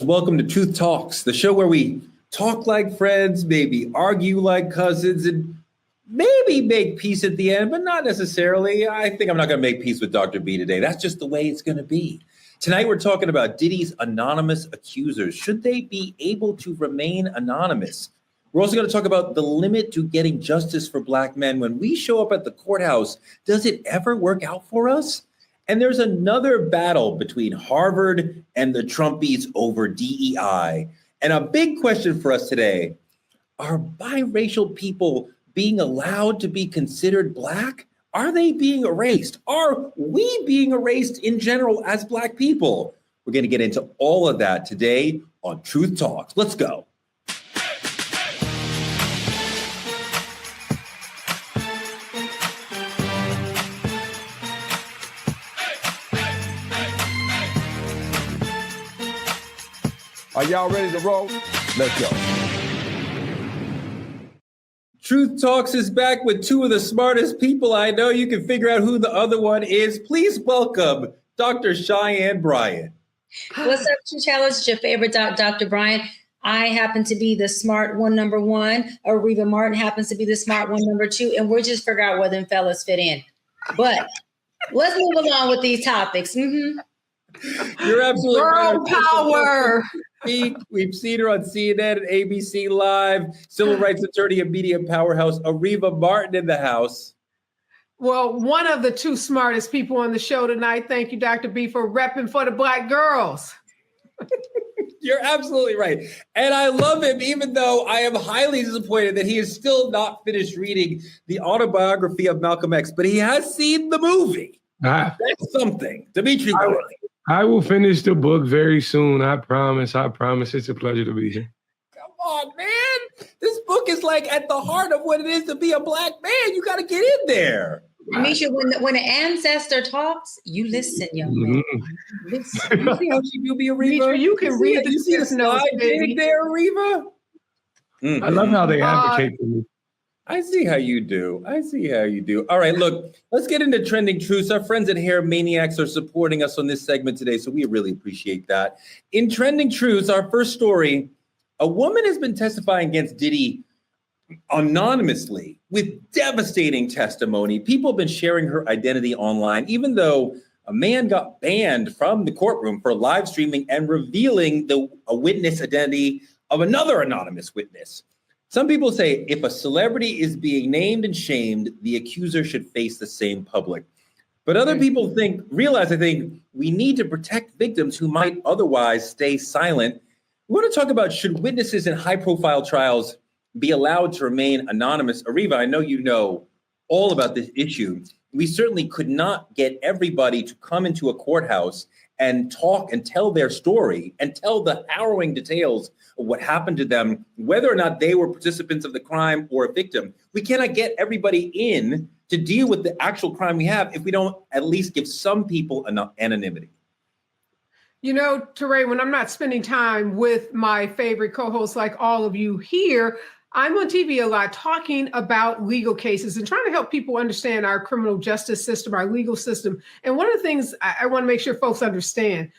Welcome to Truth Talks, the show where we talk like friends, maybe argue like cousins, and maybe make peace at the end, but not necessarily. I think I'm not going to make peace with Dr. B today. That's just the way it's going to be. Tonight, we're talking about Diddy's anonymous accusers. Should they be able to remain anonymous? We're also going to talk about the limit to getting justice for Black men. When we show up at the courthouse, does it ever work out for us? And there's another battle between Harvard and the Trumpies over DEI. And a big question for us today, are biracial people being allowed to be considered Black? Are they being erased? Are we being erased in general as Black people? We're going to get into all of that today on Truth Talks. Let's go. Are y'all ready to roll? Let's go. Truth Talks is back with two of the smartest people I know. You can figure out who the other one is. Please welcome Dr. Cheyenne Bryant. What's up, True Challenge? It's your favorite Dr. Bryant. I happen to be the smart one, number one. Areva Martin happens to be the smart one, number two. And we're just figuring out where them fellas fit in. But let's move along with these topics. You're absolutely Girl right. power. We've seen her on CNN and ABC Live, civil rights attorney and media powerhouse, Areva Martin in the house. Well, one of the two smartest people on the show tonight. Thank you, Dr. B, for repping for the Black girls. You're absolutely right. And I love him, even though I am highly disappointed that he is still not finished reading the autobiography of Malcolm X, but he has seen the movie. That's something. Dimitri. I will finish the book very soon. I promise. I promise. It's a pleasure to be here. Come on, man. This book is like at the heart of what it is to be a Black man. You got to get in there. Misha, when an ancestor talks, you listen, young man. Listen. You see how she do be, Areva? Misha, you can read the slide notes, baby. there, Areva? I love how they advocate for me. I see how you do. All right, look, let's get into trending truths. Our friends at Hair Maniacs are supporting us on this segment today, so we really appreciate that. In trending truths, our first story, a woman has been testifying against Diddy anonymously with devastating testimony. People have been sharing her identity online, even though a man got banned from the courtroom for live streaming and revealing a witness identity of another anonymous witness. Some people say if a celebrity is being named and shamed, the accuser should face the same public. But other people realize we need to protect victims who might otherwise stay silent. We want to talk about, should witnesses in high-profile trials be allowed to remain anonymous? Areva, I know you know all about this issue. We certainly could not get everybody to come into a courthouse and talk and tell their story and tell the harrowing details of what happened to them, whether or not they were participants of the crime or a victim. We cannot get everybody in to deal with the actual crime we have if we don't at least give some people anonymity. You know, Teray, when I'm not spending time with my favorite co-hosts like all of you here, I'm on TV a lot talking about legal cases and trying to help people understand our criminal justice system, our legal system. And one of the things I want to make sure folks understand,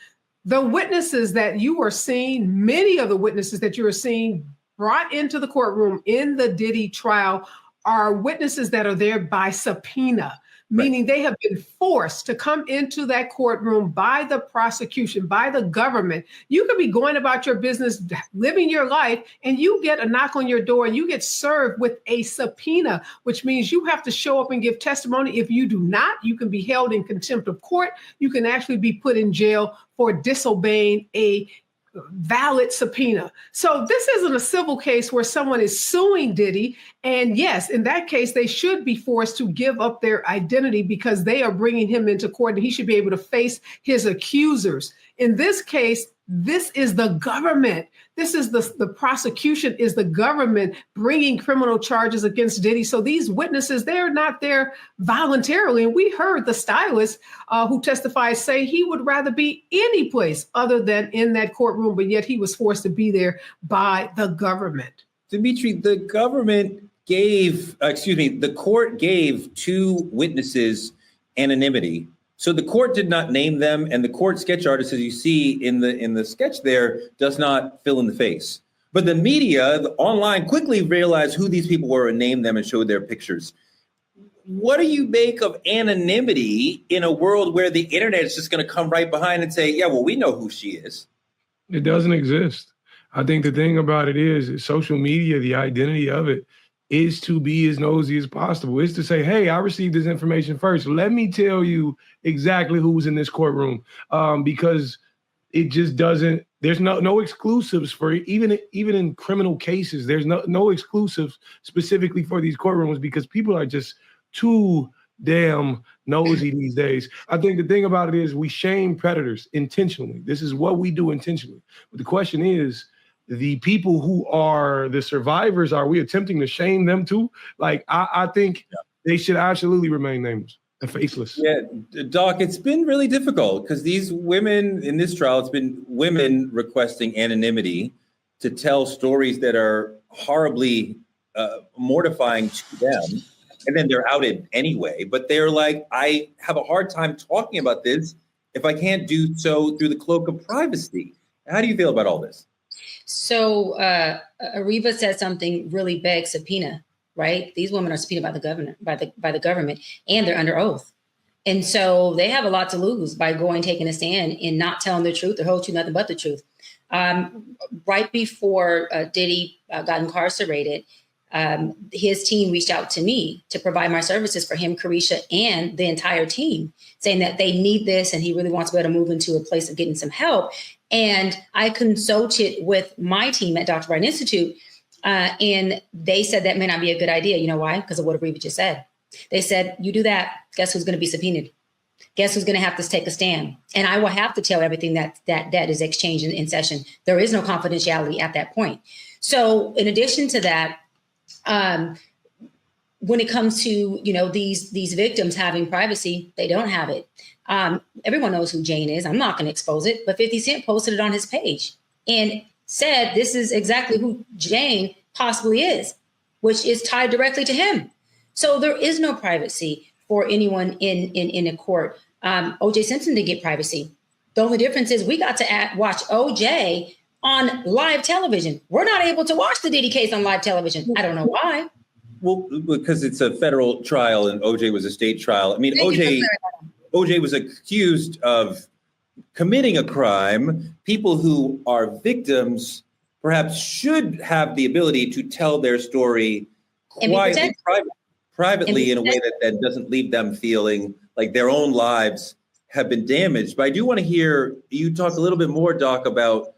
the witnesses that you are seeing, many of the witnesses that you are seeing brought into the courtroom in the Diddy trial are witnesses that are there by subpoena. Meaning they have been forced to come into that courtroom by the prosecution, by the government. You could be going about your business, living your life, and you get a knock on your door and you get served with a subpoena, which means you have to show up and give testimony. If you do not, you can be held in contempt of court. You can actually be put in jail for disobeying a valid subpoena. So this isn't a civil case where someone is suing Diddy. And yes, in that case, they should be forced to give up their identity because they are bringing him into court and he should be able to face his accusers. In this case, this is the government. This is the prosecution is the government bringing criminal charges against Diddy. So these witnesses, they're not there voluntarily. And we heard the stylist who testified say he would rather be any place other than in that courtroom, but yet he was forced to be there by the government. Dimitri, the court gave two witnesses anonymity So the court did not name them, and the court sketch artist, as you see in the sketch there, does not fill in the face. But the media, the online, quickly realized who these people were and named them and showed their pictures. What do you make of anonymity in a world where the internet is just going to come right behind and say, yeah, well, we know who she is? It doesn't exist. I think the thing about it is social media, the identity of it is to be as nosy as possible. It's to say, hey, I received this information first. Let me tell you exactly who's in this courtroom, because it just doesn't, there's no exclusives for even in criminal cases. There's no exclusives specifically for these courtrooms because people are just too damn nosy these days. I think the thing about it is we shame predators intentionally. This is what we do intentionally. But the question is, the people who are the survivors, are we attempting to shame them too? Like, I think they should absolutely remain nameless and faceless. Yeah, Doc, it's been really difficult because these women in this trial, it's been women requesting anonymity to tell stories that are horribly mortifying to them. And then they're outed anyway. But they're like, I have a hard time talking about this if I can't do so through the cloak of privacy. How do you feel about all this? So Ariva said something really begs subpoena, right? These women are subpoenaed by the government, by the government, and they're under oath. And so they have a lot to lose by taking a stand and not telling the truth, the whole truth, nothing but the truth. Right before Diddy got incarcerated, his team reached out to me to provide my services for him, Carisha, and the entire team, saying that they need this and he really wants to be able to move into a place of getting some help. And I consulted with my team at Dr. Bright Institute, and they said that may not be a good idea. You know why? Because of what Ariva just said. They said, you do that, guess who's going to be subpoenaed? Guess who's going to have to take a stand? And I will have to tell everything that is exchanged in session. There is no confidentiality at that point. So in addition to that, when it comes to, these victims having privacy, they don't have it. Everyone knows who Jane is. I'm not going to expose it, but 50 Cent posted it on his page and said, this is exactly who Jane possibly is, which is tied directly to him. So there is no privacy for anyone in a court. O.J. Simpson didn't get privacy. The only difference is we got to watch O.J. on live television. We're not able to watch the Diddy case on live television. I don't know why. Well, because it's a federal trial and OJ was a state trial. I mean, OJ was accused of committing a crime. People who are victims perhaps should have the ability to tell their story quietly, privately in a way that doesn't leave them feeling like their own lives have been damaged. But I do want to hear you talk a little bit more, Doc, about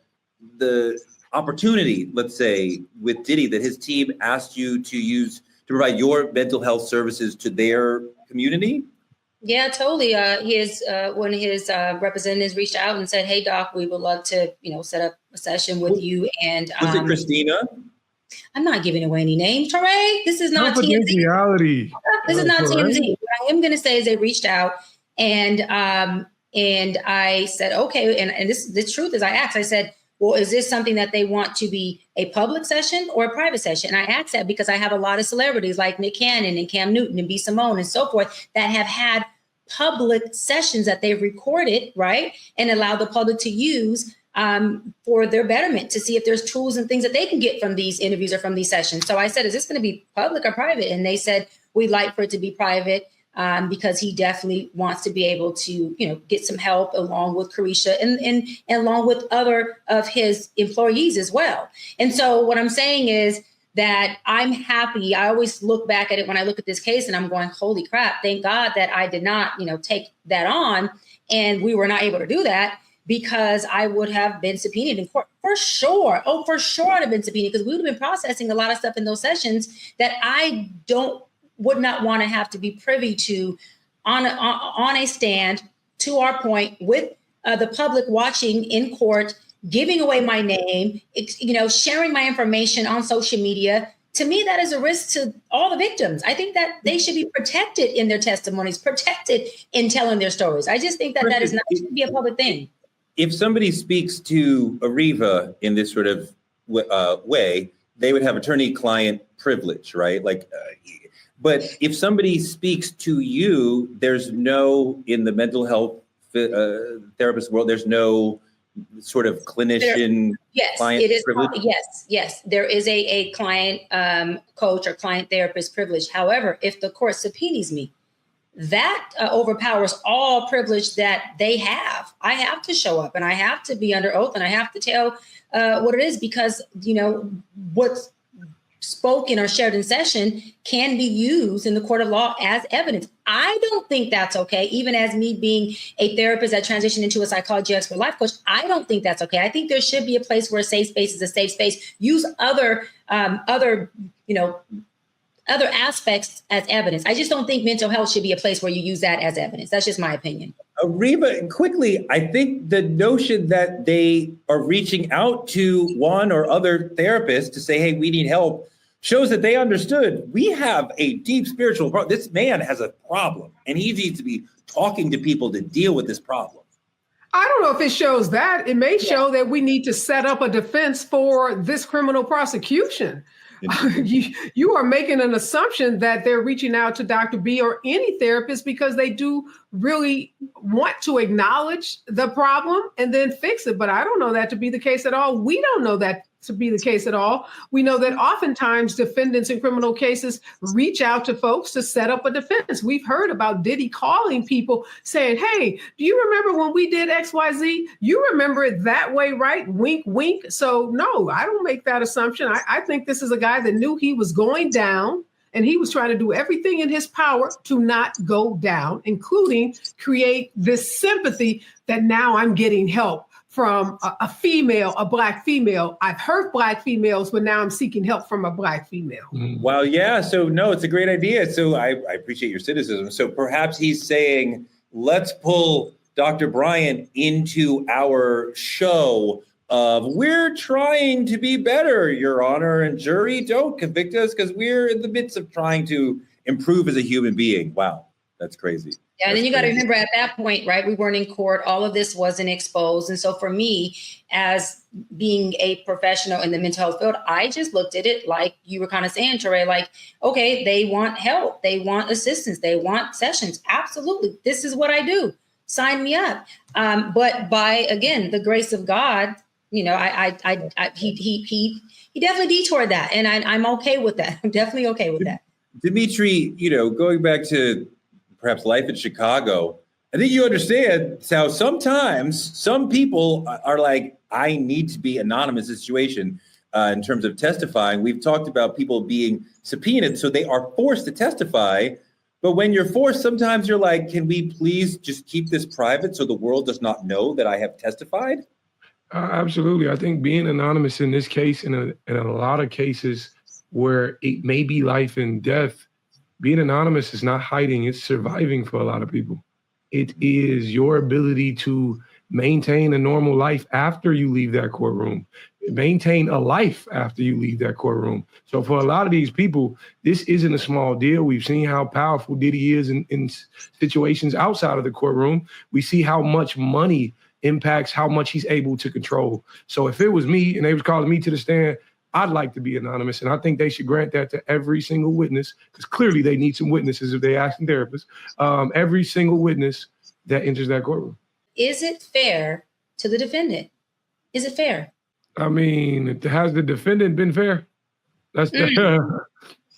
the opportunity, let's say, with Diddy that his team asked you to provide your mental health services to their community. Yeah, totally. When his representatives reached out and said, "Hey, Doc, we would love to, set up a session with you." And was it Christina? I'm not giving away any names, Teray. This is not TMZ. This is not TMZ. What I am going to say is they reached out, and I said, okay. And the truth is, I asked. I said, well, is this something that they want to be a public session or a private session? And I asked that because I have a lot of celebrities like Nick Cannon and Cam Newton and B. Simone and so forth that have had public sessions that they've recorded, right, and allowed the public to use for their betterment, to see if there's tools and things that they can get from these interviews or from these sessions. So I said, is this going to be public or private? And they said, we'd like for it to be private. Because he definitely wants to be able to, get some help along with Carisha and along with other of his employees as well. And so what I'm saying is that I'm happy. I always look back at it when I look at this case and I'm going, holy crap, thank God that I did not, take that on. And we were not able to do that because I would have been subpoenaed in court for sure. Oh, for sure I'd have been subpoenaed because we would have been processing a lot of stuff in those sessions that I would not want to have to be privy to on a stand, to our point, with the public watching in court, giving away my name, sharing my information on social media. To me, that is a risk to all the victims. I think that they should be protected in their testimonies, protected in telling their stories. I just think that shouldn't be a public thing. If somebody speaks to Ariva in this sort of way, they would have attorney-client privilege, right? But if somebody speaks to you, there's no, in the mental health therapist world, there's no sort of clinician client it is. privilege? Yes. There is a client coach or client therapist privilege. However, if the court subpoenas me, that overpowers all privilege that they have. I have to show up and I have to be under oath and I have to tell what it is, because, what's spoken or shared in session can be used in the court of law as evidence. I don't think that's okay. Even as me being a therapist that transitioned into a psychology expert life coach, I don't think that's okay. I think there should be a place where a safe space is a safe space. Use other aspects as evidence. I just don't think mental health should be a place where you use that as evidence. That's just my opinion. Reva, quickly, I think the notion that they are reaching out to one or other therapist to say, hey, we need help, shows that they understood we have a deep spiritual problem. This man has a problem and he needs to be talking to people to deal with this problem. I don't know if it shows that. It may show that we need to set up a defense for this criminal prosecution. You are making an assumption that they're reaching out to Dr. B or any therapist because they do really want to acknowledge the problem and then fix it. But I don't know that to be the case at all. We don't know that to be the case at all. We know that oftentimes defendants in criminal cases reach out to folks to set up a defense. We've heard about Diddy calling people saying, hey, do you remember when we did XYZ? You remember it that way, right? Wink, wink. So no, I don't make that assumption. I think this is a guy that knew he was going down and he was trying to do everything in his power to not go down, including create this sympathy that now I'm getting help from a female, a Black female. I've hurt Black females, but now I'm seeking help from a Black female. Well, yeah. So no, it's a great idea. So I appreciate your cynicism. So perhaps he's saying, let's pull Dr. Bryant into our show of we're trying to be better, Your Honor, and jury, don't convict us because we're in the midst of trying to improve as a human being. Wow, that's crazy. Yeah, and then you got to remember at that point, right, we weren't in court. All of this wasn't exposed. And so for me, as being a professional in the mental health field, I just looked at it like you were kind of saying, Teray, like, okay, they want help. They want assistance. They want sessions. Absolutely. This is what I do. Sign me up. But by, again, the grace of God, he definitely detoured that. And I'm okay with that. I'm definitely okay with that. Dimitri, going back to perhaps life in Chicago, I think you understand how sometimes some people are like, I need to be anonymous in this situation in terms of testifying. We've talked about people being subpoenaed, so they are forced to testify. But when you're forced, sometimes you're like, can we please just keep this private so the world does not know that I have testified? Absolutely. I think being anonymous in this case, in a lot of cases where it may be life and death, being anonymous is not hiding, it's surviving for a lot of people. It is your ability to maintain a normal life after you leave that courtroom, maintain a life after you leave that courtroom. So for a lot of these people, this isn't a small deal. We've seen how powerful Diddy is in situations outside of the courtroom. We see how much money impacts how much he's able to control. So if it was me and they was calling me to the stand, I'd like to be anonymous. And I think they should grant that to every single witness, because clearly they need some witnesses if they asking therapists, every single witness that enters that courtroom. Is it fair to the defendant? Is it fair? I mean, has the defendant been fair? That's the,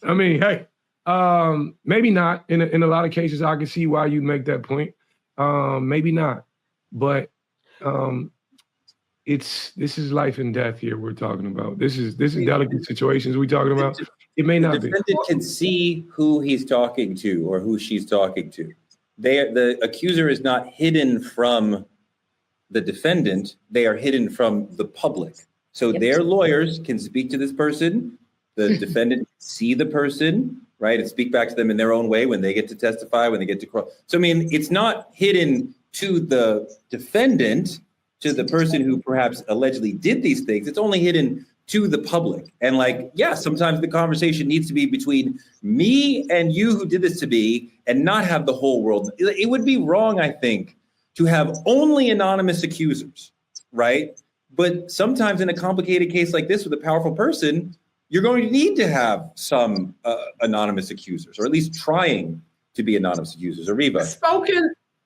I mean, hey, maybe not. In a lot of cases, I can see why you make that point. Maybe not, but this is life and death here we're talking about. This is delicate situations we're talking about. It may not be. The defendant can see who he's talking to or who she's talking to. The accuser is not hidden from the defendant. They are hidden from the public. So their lawyers can speak to this person. The defendant can see the person, right, and speak back to them in their own way when they get to testify, when they get to cross. So, I mean, it's not hidden to the defendant, to the person who perhaps allegedly did these things. It's only hidden to the public. And sometimes the conversation needs to be between me and you who did this to me and not have the whole world. It would be wrong, I think, to have only anonymous accusers, right? But sometimes in a complicated case like this with a powerful person, you're going to need to have some anonymous accusers, or at least trying to be anonymous accusers. Ariva.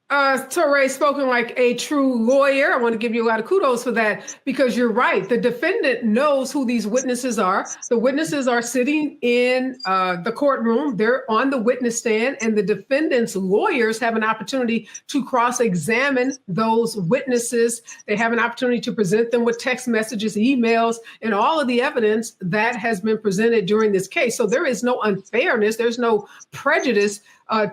Touré, spoken like a true lawyer. I want to give you a lot of kudos for that, because you're right. The defendant knows who these witnesses are. The witnesses are sitting in the courtroom. They're on the witness stand, and the defendant's lawyers have an opportunity to cross-examine those witnesses. They have an opportunity to present them with text messages, emails, and all of the evidence that has been presented during this case. So there is no unfairness. There's no prejudice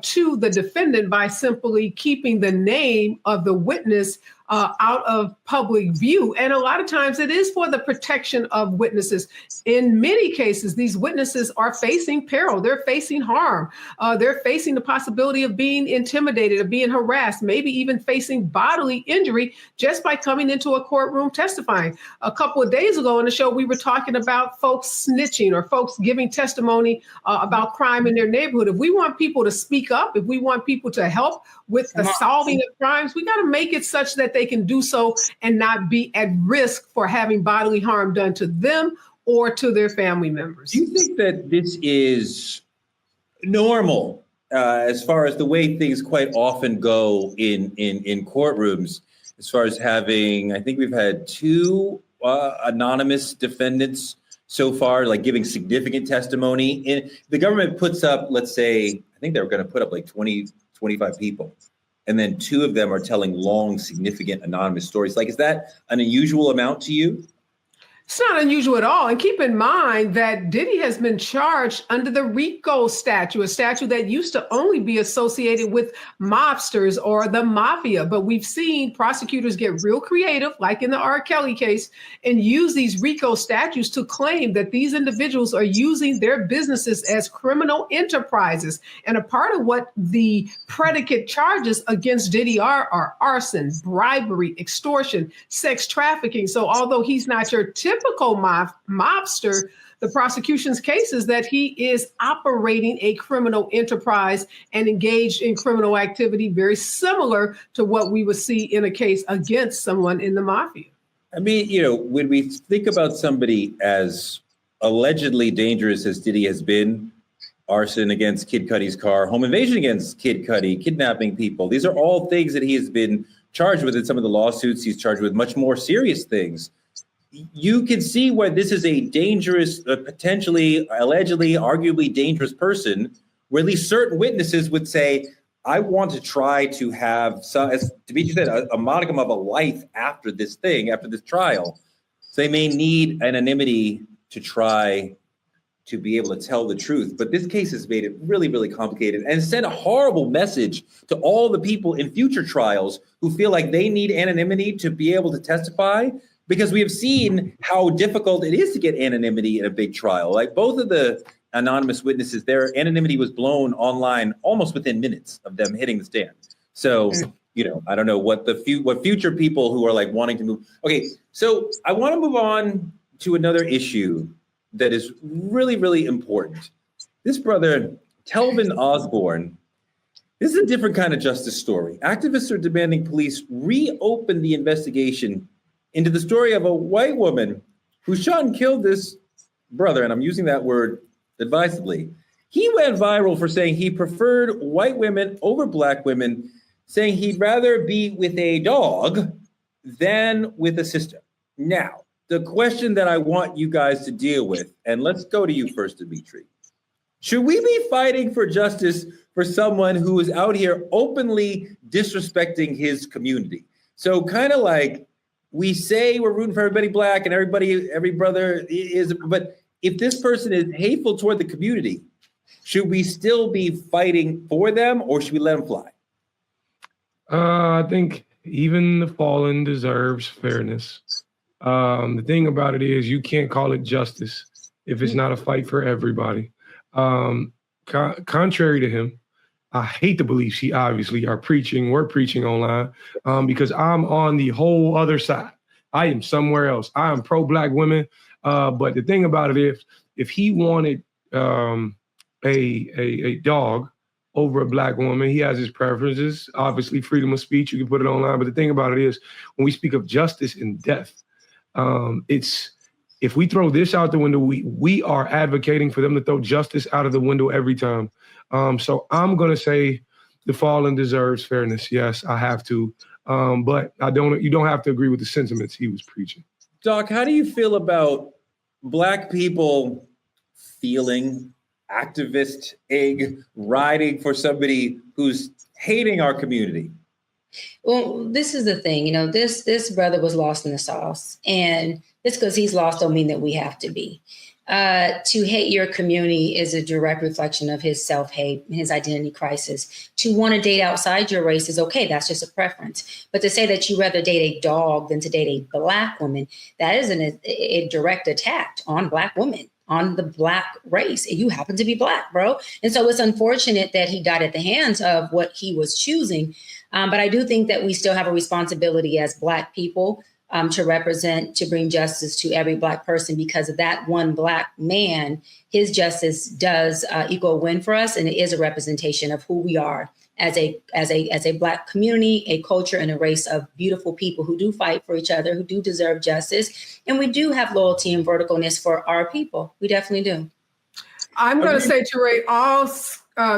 to the defendant by simply keeping the name of the witness out of public view. And a lot of times it is for the protection of witnesses. In many cases, these witnesses are facing peril. They're facing harm. They're facing the possibility of being intimidated, of being harassed, maybe even facing bodily injury just by coming into a courtroom testifying. A couple of days ago on the show, we were talking about folks snitching or folks giving testimony about crime in their neighborhood. If we want people to speak up, if we want people to help with the solving of crimes, we got to make it such that they can do so and not be at risk for having bodily harm done to them or to their family members. Do you think that this is normal as far as the way things quite often go in courtrooms, as far as having, I think we've had 2 anonymous defendants so far, like giving significant testimony. And the government puts up, let's say, I think they were going to put up like 20, 25 people. And then 2 of them are telling long, significant anonymous stories. Like, is that an unusual amount to you? It's not unusual at all. And keep in mind that Diddy has been charged under the RICO statute, a statute that used to only be associated with mobsters or the mafia. But we've seen prosecutors get real creative, like in the R. Kelly case, and use these RICO statutes to claim that these individuals are using their businesses as criminal enterprises. And a part of what the predicate charges against Diddy are arson, bribery, extortion, sex trafficking. So although he's not your typical mobster, the prosecution's case is that he is operating a criminal enterprise and engaged in criminal activity very similar to what we would see in a case against someone in the mafia. I mean, when we think about somebody as allegedly dangerous as Diddy has been, arson against Kid Cudi's car, home invasion against Kid Cudi, kidnapping people, these are all things that he has been charged with in some of the lawsuits. He's charged with much more serious things. You can see why this is a dangerous, potentially, allegedly, arguably dangerous person, where at least certain witnesses would say, I want to try to have, some, as Demetri said, a modicum of a life after this thing, after this trial. So they may need anonymity to try to be able to tell the truth. But this case has made it really, really complicated and sent a horrible message to all the people in future trials who feel like they need anonymity to be able to testify, because we have seen how difficult it is to get anonymity in a big trial. Like both of the anonymous witnesses, their anonymity was blown online almost within minutes of them hitting the stand. So, I don't know what what future people who are like wanting to move. Okay, so I want to move on to another issue that is really, really important. This brother, Telvin Osborne, this is a different kind of justice story. Activists are demanding police reopen the investigation into the story of a white woman who shot and killed this brother, and I'm using that word advisedly. He went viral for saying he preferred white women over black women, saying he'd rather be with a dog than with a sister. Now, the question that I want you guys to deal with, and let's go to you first, Demetri. Should we be fighting for justice for someone who is out here openly disrespecting his community? So kind of like, we say we're rooting for everybody black and every brother is, but if this person is hateful toward the community, should we still be fighting for them, or should we let them fly? I think even the fallen deserves fairness. The thing about it is you can't call it justice if it's not a fight for everybody. Contrary to him, I hate the beliefs he obviously we're preaching online, because I'm on the whole other side. I am somewhere else. I am pro-black women. But the thing about it is, if he wanted a dog over a black woman, he has his preferences. Obviously, freedom of speech, you can put it online. But the thing about it is, when we speak of justice and death, it's If we throw this out the window, we are advocating for them to throw justice out of the window every time. So I'm going to say the fallen deserves fairness. Yes, I have to. But you don't have to agree with the sentiments he was preaching. Doc, how do you feel about Black people feeling activist egg riding for somebody who's hating our community? Well, this is the thing, this brother was lost in the sauce, and just because he's lost don't mean that we have to be. To hate your community is a direct reflection of his self-hate, his identity crisis. To want to date outside your race is okay. That's just a preference. But to say that you rather date a dog than to date a Black woman, that is a direct attack on Black women, on the Black race. You happen to be Black, bro. And so it's unfortunate that he died at the hands of what he was choosing. But I do think that we still have a responsibility as Black people to represent, to bring justice to every Black person, because of that one Black man, his justice does equal a win for us. And it is a representation of who we are as a Black community, a culture, and a race of beautiful people who do fight for each other, who do deserve justice. And we do have loyalty and verticalness for our people. We definitely do. I'm going to say, Teray, all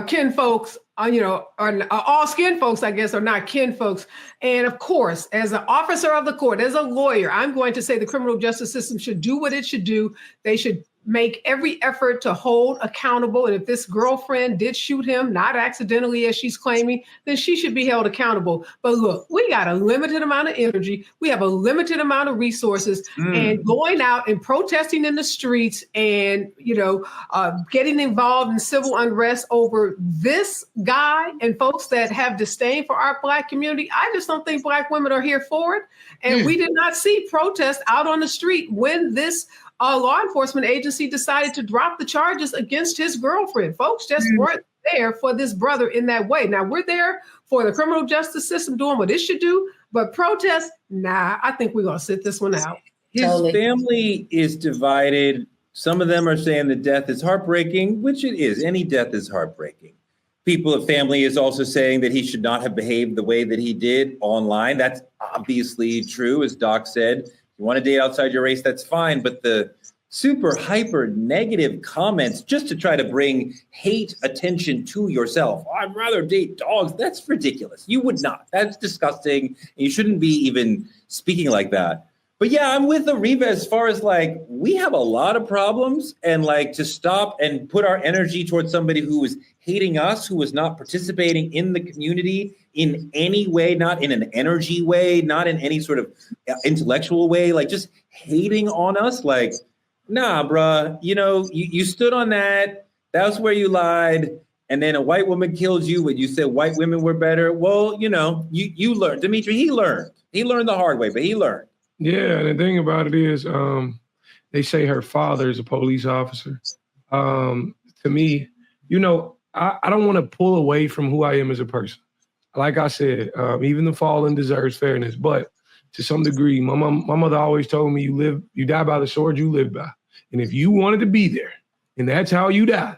kin folks, all skin folks, I guess, are not kin folks. And of course, as an officer of the court, as a lawyer, I'm going to say the criminal justice system should do what it should do. They should make every effort to hold accountable. And if this girlfriend did shoot him, not accidentally as she's claiming, then she should be held accountable. But look, we got a limited amount of energy. We have a limited amount of resources, and going out and protesting in the streets and, getting involved in civil unrest over this guy and folks that have disdain for our Black community, I just don't think Black women are here for it. And we did not see protests out on the street when this law enforcement agency decided to drop the charges against his girlfriend. Folks just weren't there for this brother in that way. Now, we're there for the criminal justice system doing what it should do, but protests, nah, I think we're going to sit this one out. His family is divided. Some of them are saying the death is heartbreaking, which it is. Any death is heartbreaking. People of family is also saying that he should not have behaved the way that he did online. That's obviously true, as Doc said. You want to date outside your race, that's fine. But the super hyper negative comments just to try to bring hate attention to yourself. I'd rather date dogs. That's ridiculous. You would not. That's disgusting. You shouldn't be even speaking like that. But yeah, I'm with Ariva as far as we have a lot of problems, and to stop and put our energy towards somebody who is hating us, who is not participating in the community in any way, not in an energy way, not in any sort of intellectual way, just hating on us. Nah, bruh, you stood on that. That's where you lied. And then a white woman killed you when you said white women were better. Well, you learned. Dimitri, he learned. He learned the hard way, but he learned. Yeah, and the thing about it is, they say her father is a police officer. To me, I don't want to pull away from who I am as a person. Like I said, even the fallen deserves fairness, but to some degree, my mother always told me, you die by the sword you live by. And if you wanted to be there, and that's how you die,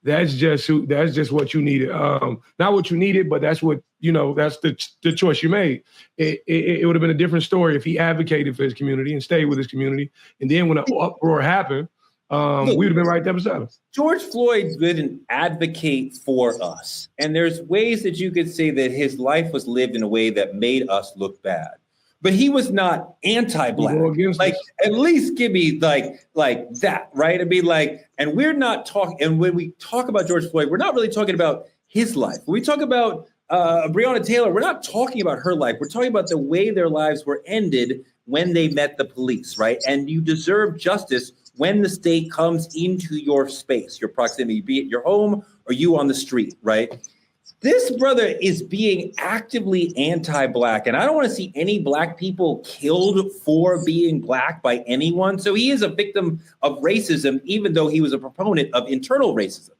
that's just what you needed. Not what you needed, but that's what, that's the choice you made. It would have been a different story if he advocated for his community and stayed with his community. And then when an uproar happened, we would have been right there beside him. George Floyd didn't advocate for us. And there's ways that you could say that his life was lived in a way that made us look bad. But he was not anti-Black. At least give me like that, right? And we're not talking, and when we talk about George Floyd, we're not really talking about his life. When we talk about Breonna Taylor, we're not talking about her life. We're talking about the way their lives were ended when they met the police, right? And you deserve justice when the state comes into your space, your proximity, be it your home or you on the street, right? This brother is being actively anti-Black, and I don't want to see any Black people killed for being Black by anyone. So he is a victim of racism, even though he was a proponent of internal racism.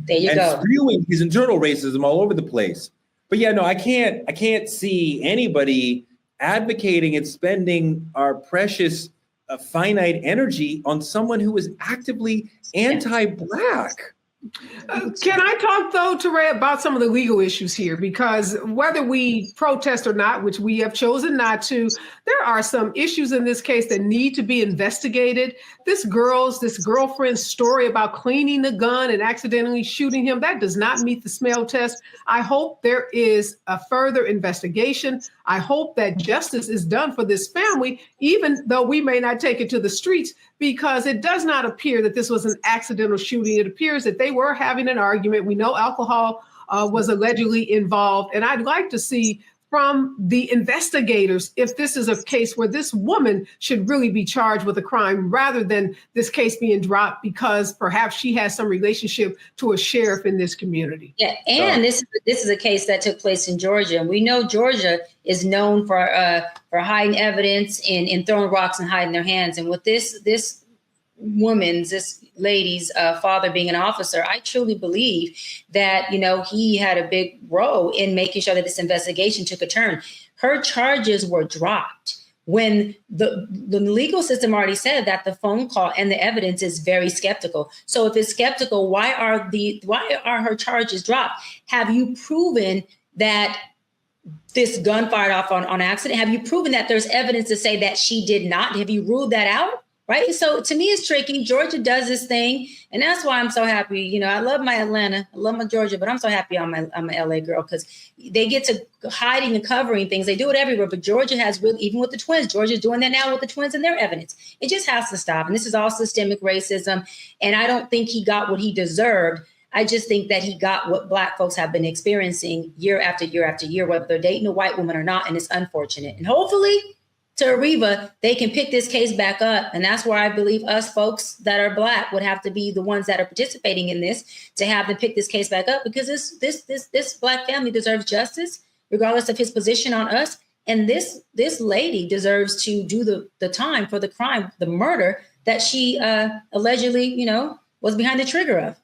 There you go. Spewing his internal racism all over the place. But yeah, no, I can't see anybody advocating and spending our precious finite energy on someone who is actively anti-Black. Can I talk, though, Teray, about some of the legal issues here? Because whether we protest or not, which we have chosen not to, there are some issues in this case that need to be investigated. This girlfriend's story about cleaning the gun and accidentally shooting him, that does not meet the smell test. I hope there is a further investigation. I hope that justice is done for this family, even though we may not take it to the streets, because it does not appear that this was an accidental shooting. It appears that they were having an argument. We know alcohol was allegedly involved. And I'd like to see from the investigators if this is a case where this woman should really be charged with a crime rather than this case being dropped because perhaps she has some relationship to a sheriff in this community. Yeah, and this is a case that took place in Georgia. And we know Georgia is known for hiding evidence and throwing rocks and hiding their hands. And with this lady's father being an officer, I truly believe that, he had a big role in making sure that this investigation took a turn. Her charges were dropped when the legal system already said that the phone call and the evidence is very skeptical. So if it's skeptical, why are her charges dropped? Have you proven that this gun fired off on accident? Have you proven that there's evidence to say that she did not? Have you ruled that out? Right. So to me, it's tricky. Georgia does this thing. And that's why I'm so happy. I love my Atlanta. I love my Georgia, but I'm so happy I'm a LA girl because they get to hiding and covering things. They do it everywhere. But Georgia has really, even with the twins, Georgia's doing that now with the twins and their evidence. It just has to stop. And this is all systemic racism. And I don't think he got what he deserved. I just think that he got what Black folks have been experiencing year after year after year, whether they're dating a white woman or not. And it's unfortunate. And hopefully, to Ariva, they can pick this case back up. And that's where I believe us folks that are Black would have to be the ones that are participating in this to have them pick this case back up, because this Black family deserves justice, regardless of his position on us. And this lady deserves to do the time for the crime, the murder that she allegedly, was behind the trigger of.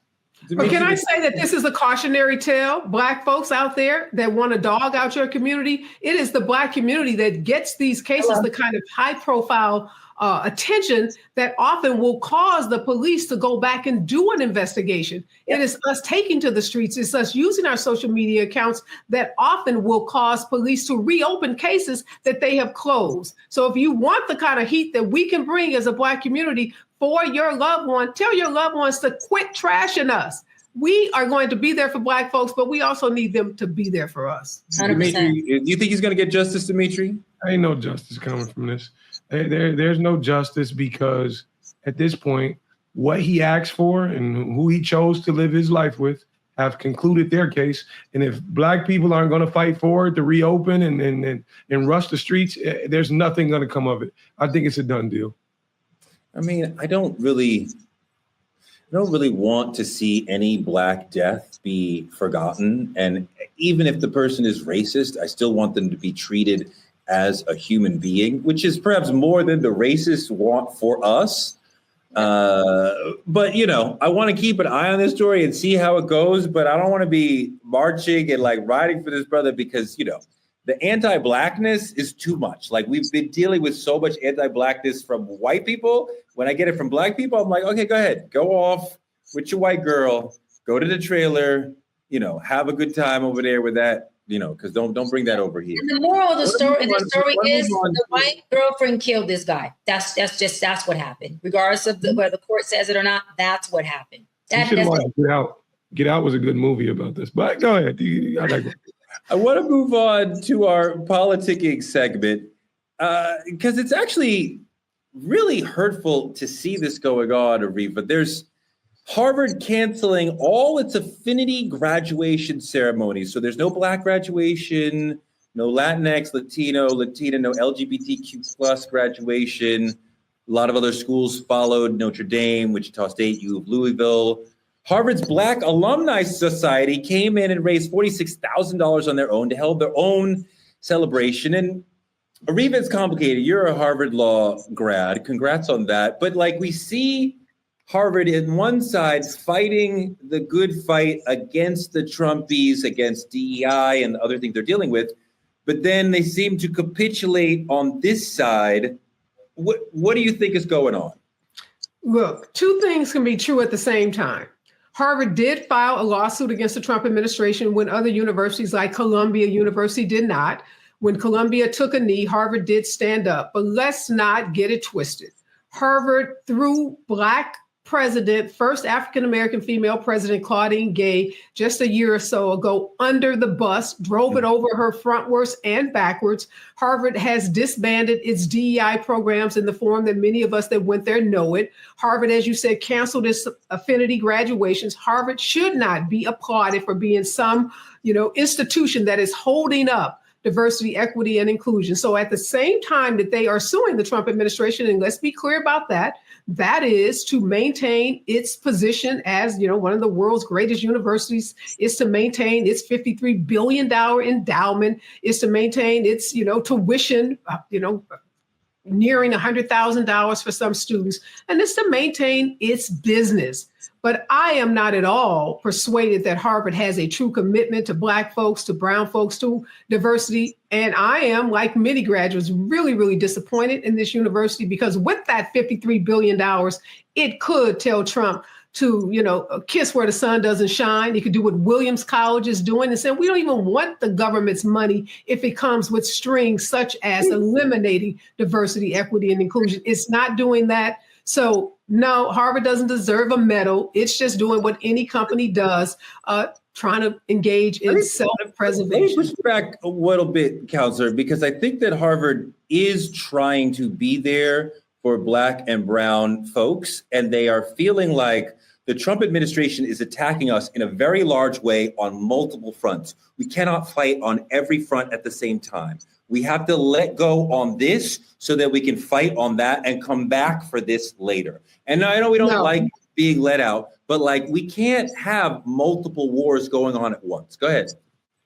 But can I say that this is a cautionary tale, Black folks out there that want to dog out your community? It is the Black community that gets these cases the kind of high profile attention that often will cause the police to go back and do an investigation. Yep. It is us taking to the streets. It's us using our social media accounts that often will cause police to reopen cases that they have closed. So if you want the kind of heat that we can bring as a Black community for your loved one, tell your loved ones to quit trashing us. We are going to be there for Black folks, but we also need them to be there for us. 100%. Dimitri, do you think he's going to get justice, Dimitri? Ain't no justice coming from this. There's no justice because at this point, what he asked for and who he chose to live his life with have concluded their case. And if Black people aren't going to fight for it to reopen and rush the streets, there's nothing going to come of it. I think it's a done deal. I mean, I don't really want to see any Black death be forgotten. And even if the person is racist, I still want them to be treated as a human being, which is perhaps more than the racists want for us. But, I want to keep an eye on this story and see how it goes. But I don't want to be marching and riding for this brother because, the anti-Blackness is too much. We've been dealing with so much anti-Blackness from white people. When I get it from Black people, I'm like, okay, go ahead. Go off with your white girl. Go to the trailer, have a good time over there with that, because don't bring that over here. And the moral of the story is the white girlfriend killed this guy. That's what happened. Regardless of whether the court says it or not, that's what happened. Get Out. Get Out was a good movie about this. But go ahead. I like it. I want to move on to our politicking segment because it's actually really hurtful to see this going on, Ariva. There's Harvard canceling all its affinity graduation ceremonies. So there's no Black graduation, no Latinx, Latino, Latina, no LGBTQ plus graduation. A lot of other schools followed: Notre Dame, Wichita State, U of Louisville. Harvard's Black Alumni Society came in and raised $46,000 on their own to hold their own celebration. And Ariva, it's complicated. You're a Harvard law grad. Congrats on that. But we see Harvard in one side fighting the good fight against the Trumpies, against DEI and the other things they're dealing with. But then they seem to capitulate on this side. What do you think is going on? Look, two things can be true at the same time. Harvard did file a lawsuit against the Trump administration when other universities like Columbia University did not. When Columbia took a knee, Harvard did stand up. But let's not get it twisted. Harvard, through Black president, first African-American female president, Claudine Gay, just a year or so ago, under the bus, drove it over her frontwards and backwards. Harvard has disbanded its DEI programs in the form that many of us that went there know it. Harvard, as you said, canceled its affinity graduations. Harvard should not be applauded for being some, institution that is holding up diversity, equity, and inclusion. So at the same time that they are suing the Trump administration, and let's be clear about that, that is to maintain its position as, one of the world's greatest universities, is to maintain its $53 billion endowment, is to maintain its, tuition, nearing $100,000 for some students, and it's to maintain its business. But I am not at all persuaded that Harvard has a true commitment to Black folks, to brown folks, to diversity. And I am, like many graduates, really, really disappointed in this university, because with that $53 billion, it could tell Trump to, kiss where the sun doesn't shine. It could do what Williams College is doing and say, we don't even want the government's money if it comes with strings such as eliminating diversity, equity, and inclusion. It's not doing that. So no, Harvard doesn't deserve a medal. It's just doing what any company does, trying to engage in self-preservation. Let me push back a little bit, Counselor, because I think that Harvard is trying to be there for Black and brown folks, and they are feeling like the Trump administration is attacking us in a very large way on multiple fronts. We cannot fight on every front at the same time. We have to let go on this so that we can fight on that and come back for this later. And I know we don't like being let out, but we can't have multiple wars going on at once. Go ahead.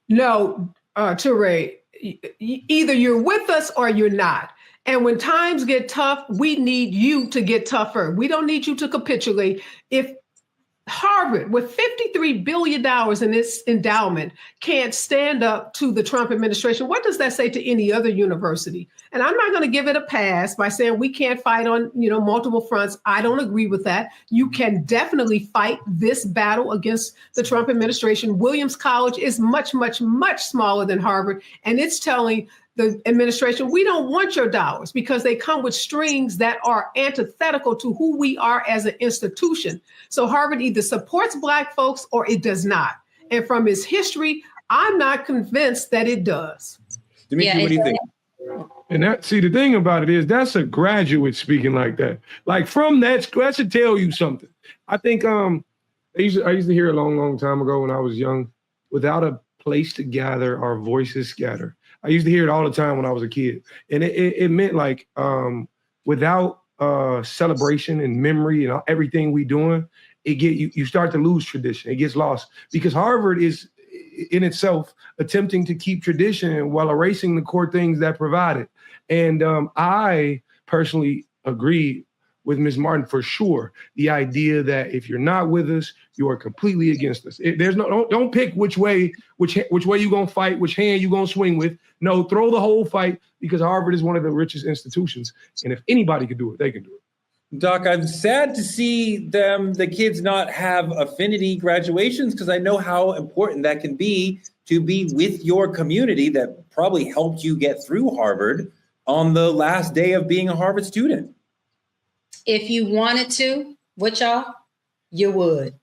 No, Toure, either you're with us or you're not. And when times get tough, we need you to get tougher. We don't need you to capitulate. If Harvard, with $53 billion in its endowment, can't stand up to the Trump administration, what does that say to any other university? And I'm not going to give it a pass by saying we can't fight on, multiple fronts. I don't agree with that. You can definitely fight this battle against the Trump administration. Williams College is much, much, much smaller than Harvard, and it's telling the administration, we don't want your dollars, because they come with strings that are antithetical to who we are as an institution. So Harvard either supports Black folks or it does not. And from its history, I'm not convinced that it does. Dimitri, what do you think? And the thing about it is, that's a graduate speaking like that. From that should tell you something. I think I used to hear a long, long time ago when I was young, without a place to gather, our voices scatter. I used to hear it all the time when I was a kid. And it meant without celebration and memory and everything we doing, you start to lose tradition. It gets lost, because Harvard is in itself attempting to keep tradition while erasing the core things that provide it. And I personally agree with Ms. Martin for sure. The idea that if you're not with us, you are completely against us. Don't pick which way you gonna fight, which hand you gonna swing with. No, throw the whole fight, because Harvard is one of the richest institutions. And if anybody could do it, they can do it. Doc, I'm sad to see the kids not have affinity graduations, because I know how important that can be to be with your community that probably helped you get through Harvard on the last day of being a Harvard student. If you wanted to, what y'all, you would.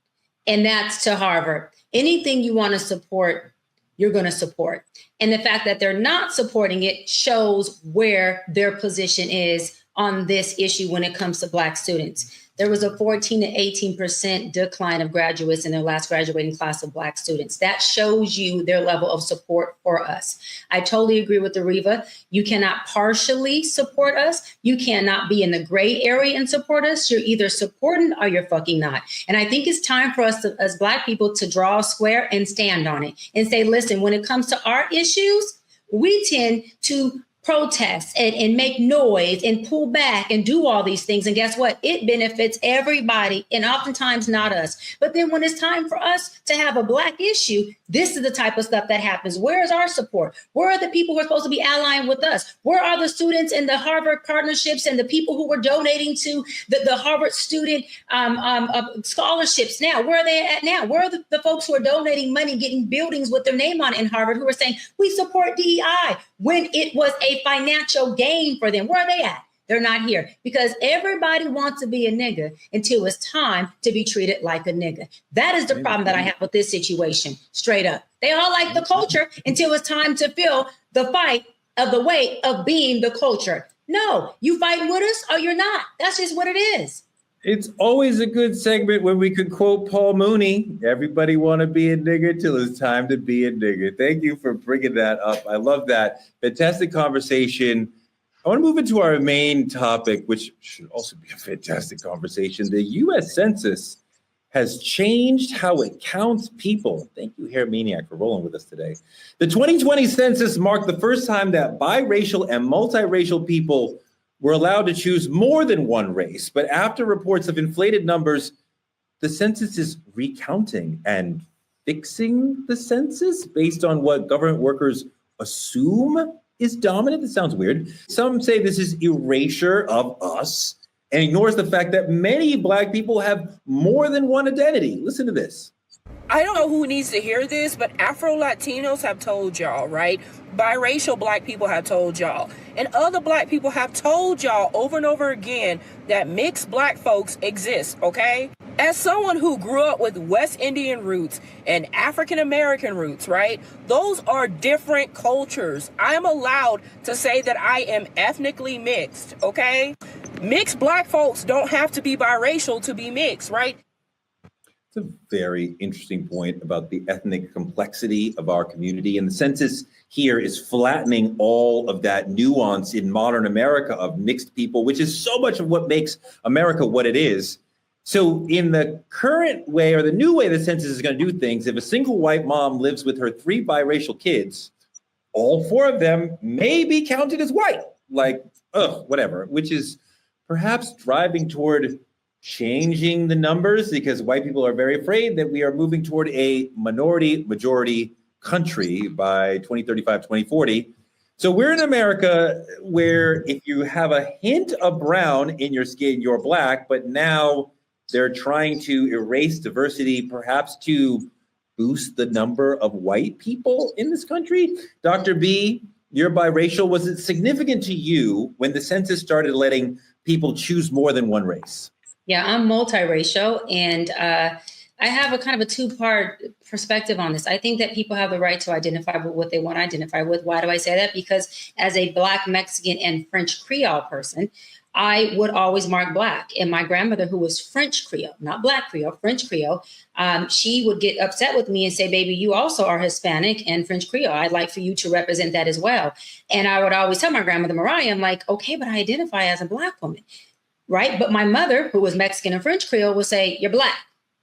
And that's to Harvard. Anything you want to support, you're going to support. And the fact that they're not supporting it shows where their position is on this issue when it comes to Black students. There was a 14 to 18% decline of graduates in their last graduating class of Black students. That shows you their level of support for us. I totally agree with Areva. You cannot partially support us. You cannot be in the gray area and support us. You're either supporting or you're fucking not. And I think it's time for us as Black people to draw a square and stand on it and say, listen, when it comes to our issues, we tend to protest and make noise and pull back and do all these things. And guess what? It benefits everybody and oftentimes not us. But then when it's time for us to have a Black issue, this is the type of stuff that happens. Where is our support? Where are the people who are supposed to be allying with us? Where are the students in the Harvard partnerships and the people who were donating to the Harvard student scholarships now? Where are they at now? Where are the folks who are donating money, getting buildings with their name on it in Harvard, who are saying, we support DEI, when it was a financial gain for them? Where are they at? They're not here because everybody wants to be a nigga until it's time to be treated like a nigga. That is the problem that I have with this situation, straight up. They all like the culture until it's time to feel the fight of the weight of being the culture. No, you fighting with us or you're not. That's just what it is. It's always a good segment when we could quote Paul Mooney. Everybody want to be a nigger till it's time to be a nigger. Thank you for bringing that up. I love that. Fantastic conversation. I want to move into our main topic, which should also be a fantastic conversation. The U.S. Census has changed how it counts people. Thank you, Hair Maniac, for rolling with us today. The 2020 census marked the first time that biracial and multiracial people were allowed to choose more than one race. But after reports of inflated numbers, the census is recounting and fixing the census based on what government workers assume is dominant. This sounds weird. Some say this is erasure of us and ignores the fact that many Black people have more than one identity. Listen to this. I don't know who needs to hear this, but Afro-Latinos have told y'all, right? Biracial Black people have told y'all. And other Black people have told y'all over and over again that mixed Black folks exist, okay? As someone who grew up with West Indian roots and African American roots, right? Those are different cultures. I am allowed to say that I am ethnically mixed, okay? Mixed Black folks don't have to be biracial to be mixed, right? It's a very interesting point about the ethnic complexity of our community. And the census here is flattening all of that nuance in modern America of mixed people, which is so much of what makes America what it is. So in the current way, or the new way the census is going to do things, if a single white mom lives with her 3 biracial kids, all 4 of them may be counted as white, like, whatever, which is perhaps driving toward changing the numbers because white people are very afraid that we are moving toward a minority majority country by 2035, 2040. So we're in America where if you have a hint of brown in your skin, you're Black, but now they're trying to erase diversity, perhaps to boost the number of white people in this country. Dr. B, you're biracial. Was it significant to you when the census started letting people choose more than one race? Yeah, I'm multiracial, and I have a kind of a 2-part perspective on this. I think that people have the right to identify with what they want to identify with. Why do I say that? Because as a Black, Mexican, and French Creole person, I would always mark Black. And my grandmother, who was French Creole, not Black Creole, French Creole, she would get upset with me and say, baby, you also are Hispanic and French Creole. I'd like for you to represent that as well. And I would always tell my grandmother, Mariah, I'm like, okay, but I identify as a Black woman. Right. But my mother, who was Mexican and French Creole, would say, you're Black,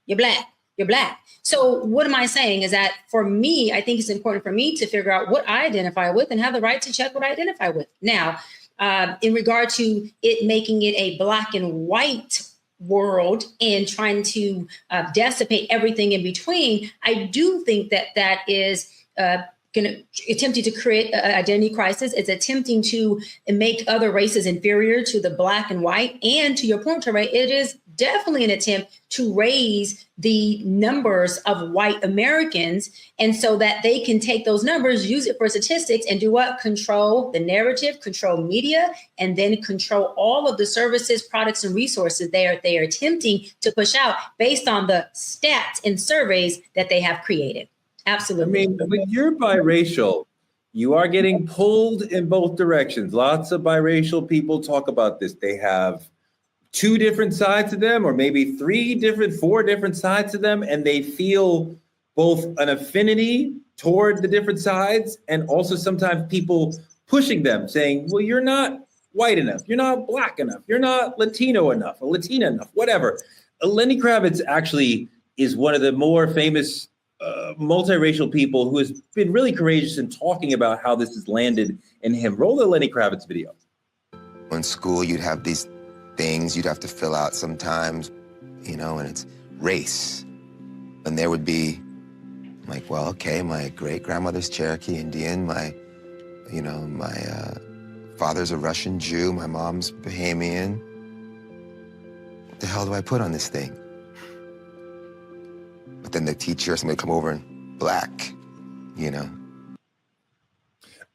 you're Black, you're Black. So what am I saying is that for me, I think it's important for me to figure out what I identify with and have the right to check what I identify with. Now, in regard to it making it a Black and white world and trying to dissipate everything in between, I do think that that is attempting to create an identity crisis. It's attempting to make other races inferior to the Black and white. And to your point, Teray, it is definitely an attempt to raise the numbers of white Americans. And so that they can take those numbers, use it for statistics, and do what? Control the narrative, control media, and then control all of the services, products, and resources they are attempting to push out based on the stats and surveys that they have created. Absolutely. I mean, when you're biracial, you are getting pulled in both directions. Lots of biracial people talk about this. They have 2 different sides to them, or maybe 4 different sides to them, and they feel both an affinity toward the different sides and also sometimes people pushing them, saying, well, you're not white enough, you're not Black enough, you're not Latino enough, or Latina enough, whatever. Lenny Kravitz actually is one of the more famous multiracial people who has been really courageous in talking about how this has landed in him. Roll the Lenny Kravitz video. In school, you'd have these things you'd have to fill out sometimes, and it's race. And there would be, like, well, okay, my great-grandmother's Cherokee Indian, my father's a Russian Jew, my mom's Bahamian. What the hell do I put on this thing? But then the teacher or somebody would come over and black,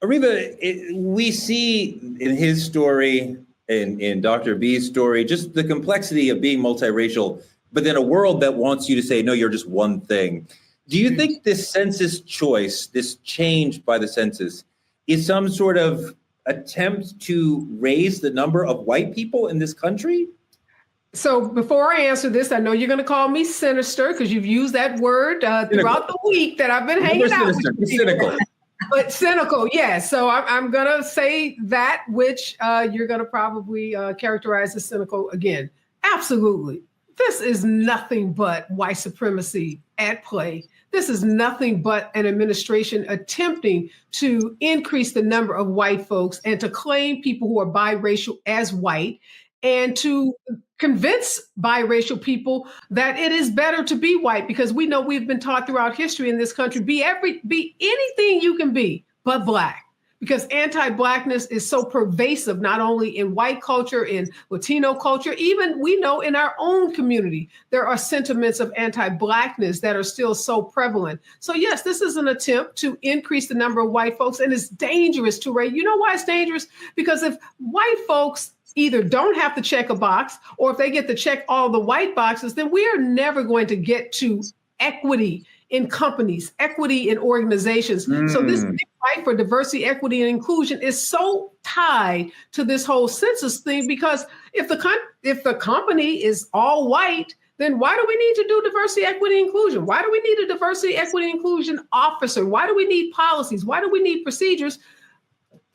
Ariva, we see in his story, in Dr. B's story, just the complexity of being multiracial, but then a world that wants you to say, no, you're just one thing. Do you think this census choice, this change by the census, is some sort of attempt to raise the number of white people in this country? So before I answer this, I know you're going to call me sinister because you've used that word throughout the week that I've been hanging out with you. Cynical. But cynical, yes. So I'm going to say that which you're going to probably characterize as cynical again. Absolutely. This is nothing but white supremacy at play. This is nothing but an administration attempting to increase the number of white folks and to claim people who are biracial as white and to convince biracial people that it is better to be white, because we know we've been taught throughout history in this country, be anything you can be but black, because anti-blackness is so pervasive, not only in white culture, in Latino culture, even we know in our own community, there are sentiments of anti-blackness that are still so prevalent. So yes, this is an attempt to increase the number of white folks, and it's dangerous, Touré. You know why it's dangerous? Because if white folks either don't have to check a box, or if they get to check all the white boxes, then we are never going to get to equity in companies, equity in organizations. So this big fight for diversity, equity, and inclusion is so tied to this whole census thing, because if the company is all white, then why do we need to do diversity, equity, inclusion? Why do we need a diversity, equity, inclusion officer? Why do we need policies? Why do we need procedures?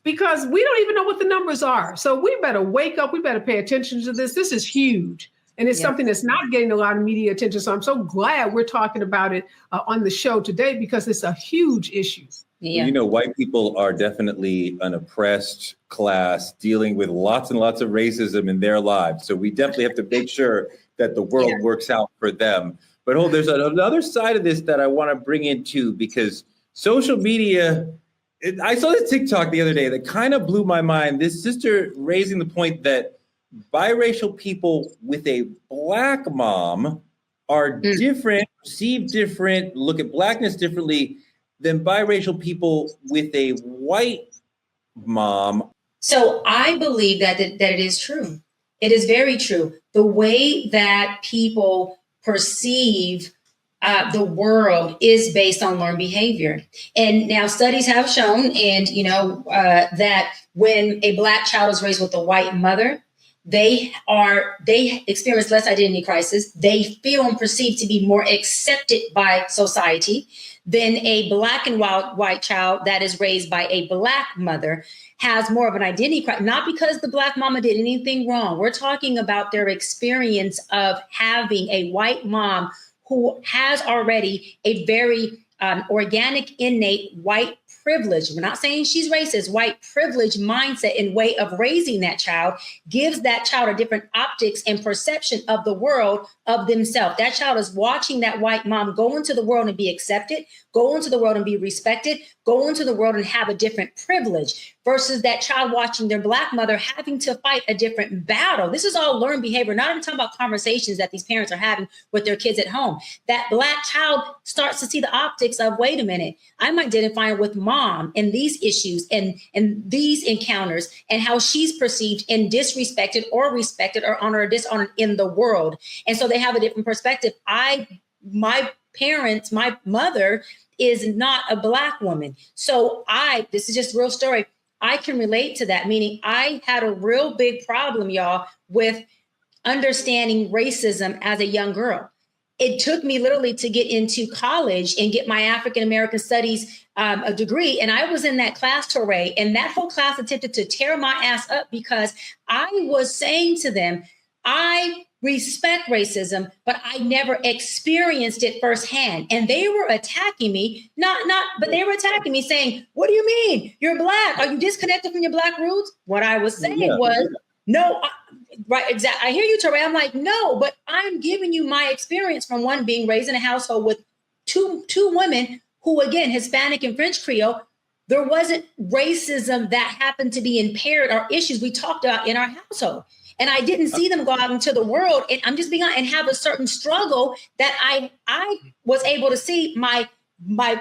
Because we don't even know what the numbers are. So we better wake up. We better pay attention to this. This is huge. And it's something that's not getting a lot of media attention. So I'm so glad we're talking about it on the show today, because it's a huge issue. Yeah. White people are definitely an oppressed class dealing with lots and lots of racism in their lives. So we definitely have to make sure that the world works out for them. But there's another side of this that I want to bring in too, because social media, I saw this TikTok the other day that kind of blew my mind. This sister raising the point that biracial people with a black mom are different, perceived different, look at blackness differently than biracial people with a white mom. So I believe that it is true. It is very true. The way that people perceive the world is based on learned behavior. And now studies have shown, and that when a black child is raised with a white mother, they experience less identity crisis. They feel and perceive to be more accepted by society than a black and white child that is raised by a black mother has more of an identity crisis, not because the black mama did anything wrong. We're talking about their experience of having a white mom who has already a very organic, innate white privilege. We're not saying she's racist. White privilege mindset and way of raising that child gives that child a different optics and perception of the world, of themselves. That child is watching that white mom go into the world and be accepted, go into the world and be respected, go into the world and have a different privilege, versus that child watching their black mother having to fight a different battle. This is all learned behavior, not even talking about conversations that these parents are having with their kids at home. That black child starts to see the optics of, wait a minute, I'm identifying with mom and these issues and these encounters and how she's perceived and disrespected or respected or honored or dishonored in the world. And so they have a different perspective. My mother is not a black woman. So this is just a real story. I can relate to that, meaning I had a real big problem, y'all, with understanding racism as a young girl. It took me literally to get into college and get my African American studies a degree. And I was in that class, Touré, and that whole class attempted to tear my ass up because I was saying to them, I respect racism, but I never experienced it firsthand. And they were attacking me, but they were attacking me saying, what do you mean? You're Black. Are you disconnected from your Black roots? What I was saying was, no, right, exactly. I hear you, Teray. I'm like, no, but I'm giving you my experience from one, being raised in a household with two women who, again, Hispanic and French Creole. There wasn't racism that happened to be impaired or issues we talked about in our household. And I didn't see them go out into the world, and I'm just being honest, and have a certain struggle that I was able to see my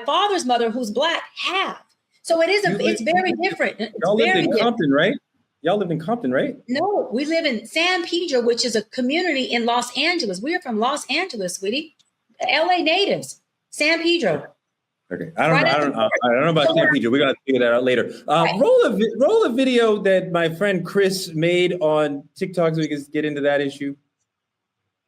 father's mother, who's Black, have. So it's very different. Y'all lived in Compton, right? Y'all live in Compton, right? No, we live in San Pedro, which is a community in Los Angeles. We are from Los Angeles, sweetie. LA natives, San Pedro. Okay, I don't know about San Pedro. We gotta figure that out later. Roll a video that my friend Chris made on TikTok so we can get into that issue.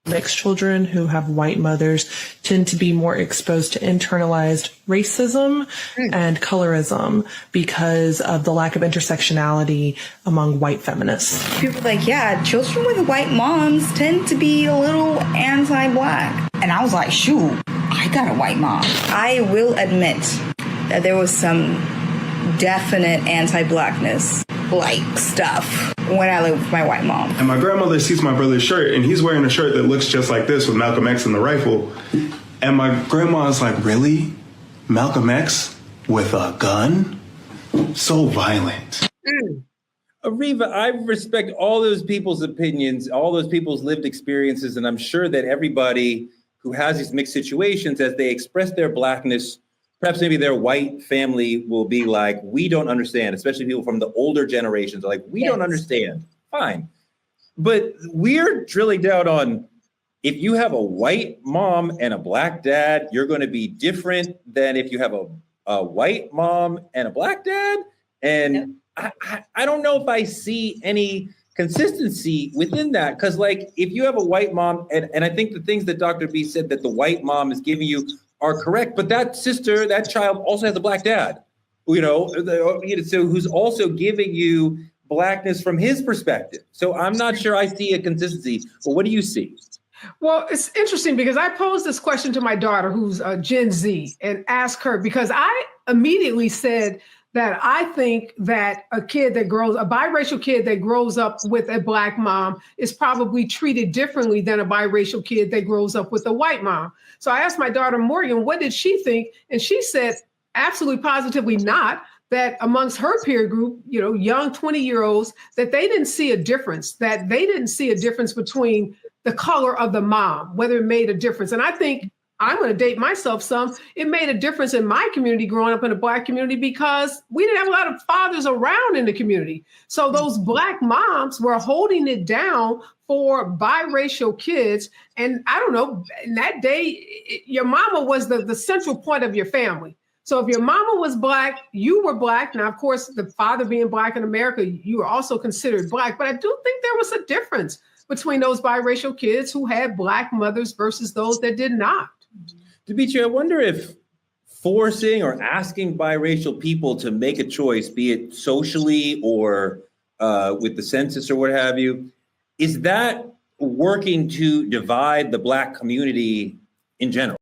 Mixed children who have white mothers tend to be more exposed to internalized racism and colorism because of the lack of intersectionality among white feminists. People are like, yeah, children with white moms tend to be a little anti-Black. And I was like, shoot, I got a white mom. I will admit that there was some definite anti-Blackness like stuff when I lived with my white mom. And my grandmother sees my brother's shirt, and he's wearing a shirt that looks just like this with Malcolm X and the rifle. And my grandma is like, really? Malcolm X with a gun? So violent. Ariva, I respect all those people's opinions, all those people's lived experiences, and I'm sure that everybody who has these mixed situations, as they express their Blackness, perhaps maybe their white family will be like, we don't understand, especially people from the older generations are like, we don't understand. Fine. But we're drilling down on, if you have a white mom and a Black dad, you're going to be different than if you have a white mom and a Black dad. And I don't know if I see any consistency within that. Because like, if you have a white mom, and I think the things that Dr. B said that the white mom is giving you are correct, but that child also has a Black dad, so who's also giving you Blackness from his perspective. So I'm not sure I see a consistency, but what do you see? Well, it's interesting because I posed this question to my daughter, who's Gen Z, and asked her, because I immediately said that I think that a biracial kid that grows up with a Black mom is probably treated differently than a biracial kid that grows up with a white mom. So I asked my daughter, Morgan, what did she think? And she said, absolutely positively not, that amongst her peer group, young 20-year-olds, that they didn't see a difference, between the color of the mom, whether it made a difference. And I think, I'm going to date myself some, it made a difference in my community growing up in a Black community because we didn't have a lot of fathers around in the community. So those Black moms were holding it down for biracial kids. And I don't know, in that day, your mama was the central point of your family. So if your mama was Black, you were Black. Now, of course, the father being Black in America, you were also considered Black. But I do think there was a difference between those biracial kids who had Black mothers versus those that did not. Dimitri, I wonder if forcing or asking biracial people to make a choice, be it socially or with the census or what have you, is that working to divide the Black community in general?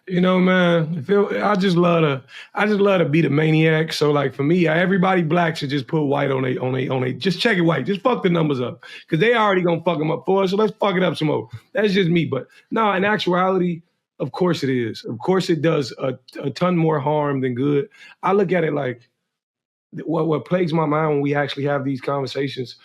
Man, I just love to be the maniac. So like for me, everybody Black should just put white on they, just check it white. Just fuck the numbers up because they already gonna fuck them up for us. So let's fuck it up some more. That's just me. But no, in actuality, of course it is. Of course it does a ton more harm than good. I look at it like what plagues my mind when we actually have these conversations.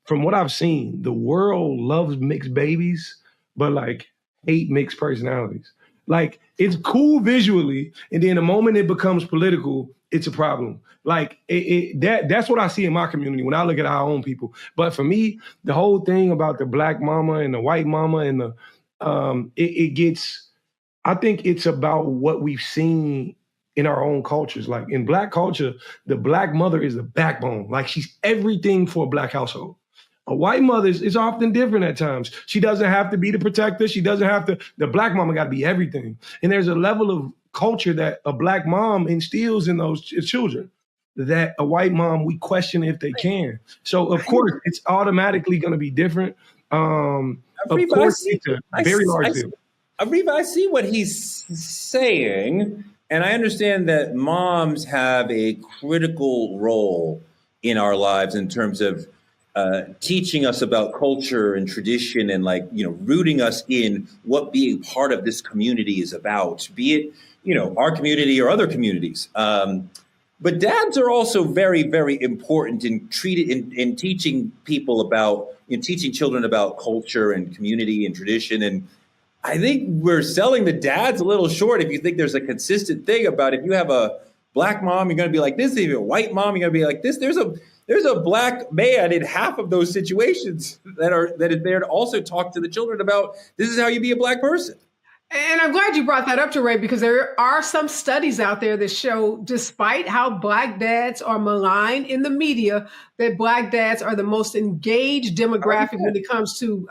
From what I've seen, the world loves mixed babies, but like hate mixed personalities. Like it's cool visually, and then the moment it becomes political, it's a problem. Like that's what I see in my community when I look at our own people. But for me, the whole thing about the Black mama and the white mama and I think it's about what we've seen in our own cultures. Like in Black culture, the Black mother is the backbone. Like she's everything for a Black household. A white mother is often different at times. She doesn't have to be the protector. She doesn't have to, the Black mama got to be everything. And there's a level of culture that a Black mom instills in those children that a white mom, we question if they can. So of course, it's automatically going to be different. Of Ariva, course, it's a very large deal. Ariva, I see what he's saying, and I understand that moms have a critical role in our lives in terms of teaching us about culture and tradition and rooting us in what being part of this community is about, be it, our community or other communities. But dads are also very, very important in teaching people about, teaching children about culture and community and tradition. And I think we're selling the dads a little short if you think there's a consistent thing about if you have a Black mom, you're going to be like this. If you have a white mom, you're going to be like this. There's a Black man in half of those situations that is there to also talk to the children about this is how you be a Black person. And I'm glad you brought that up, Teray, because there are some studies out there that show, despite how Black dads are maligned in the media, that Black dads are the most engaged demographic when it comes to,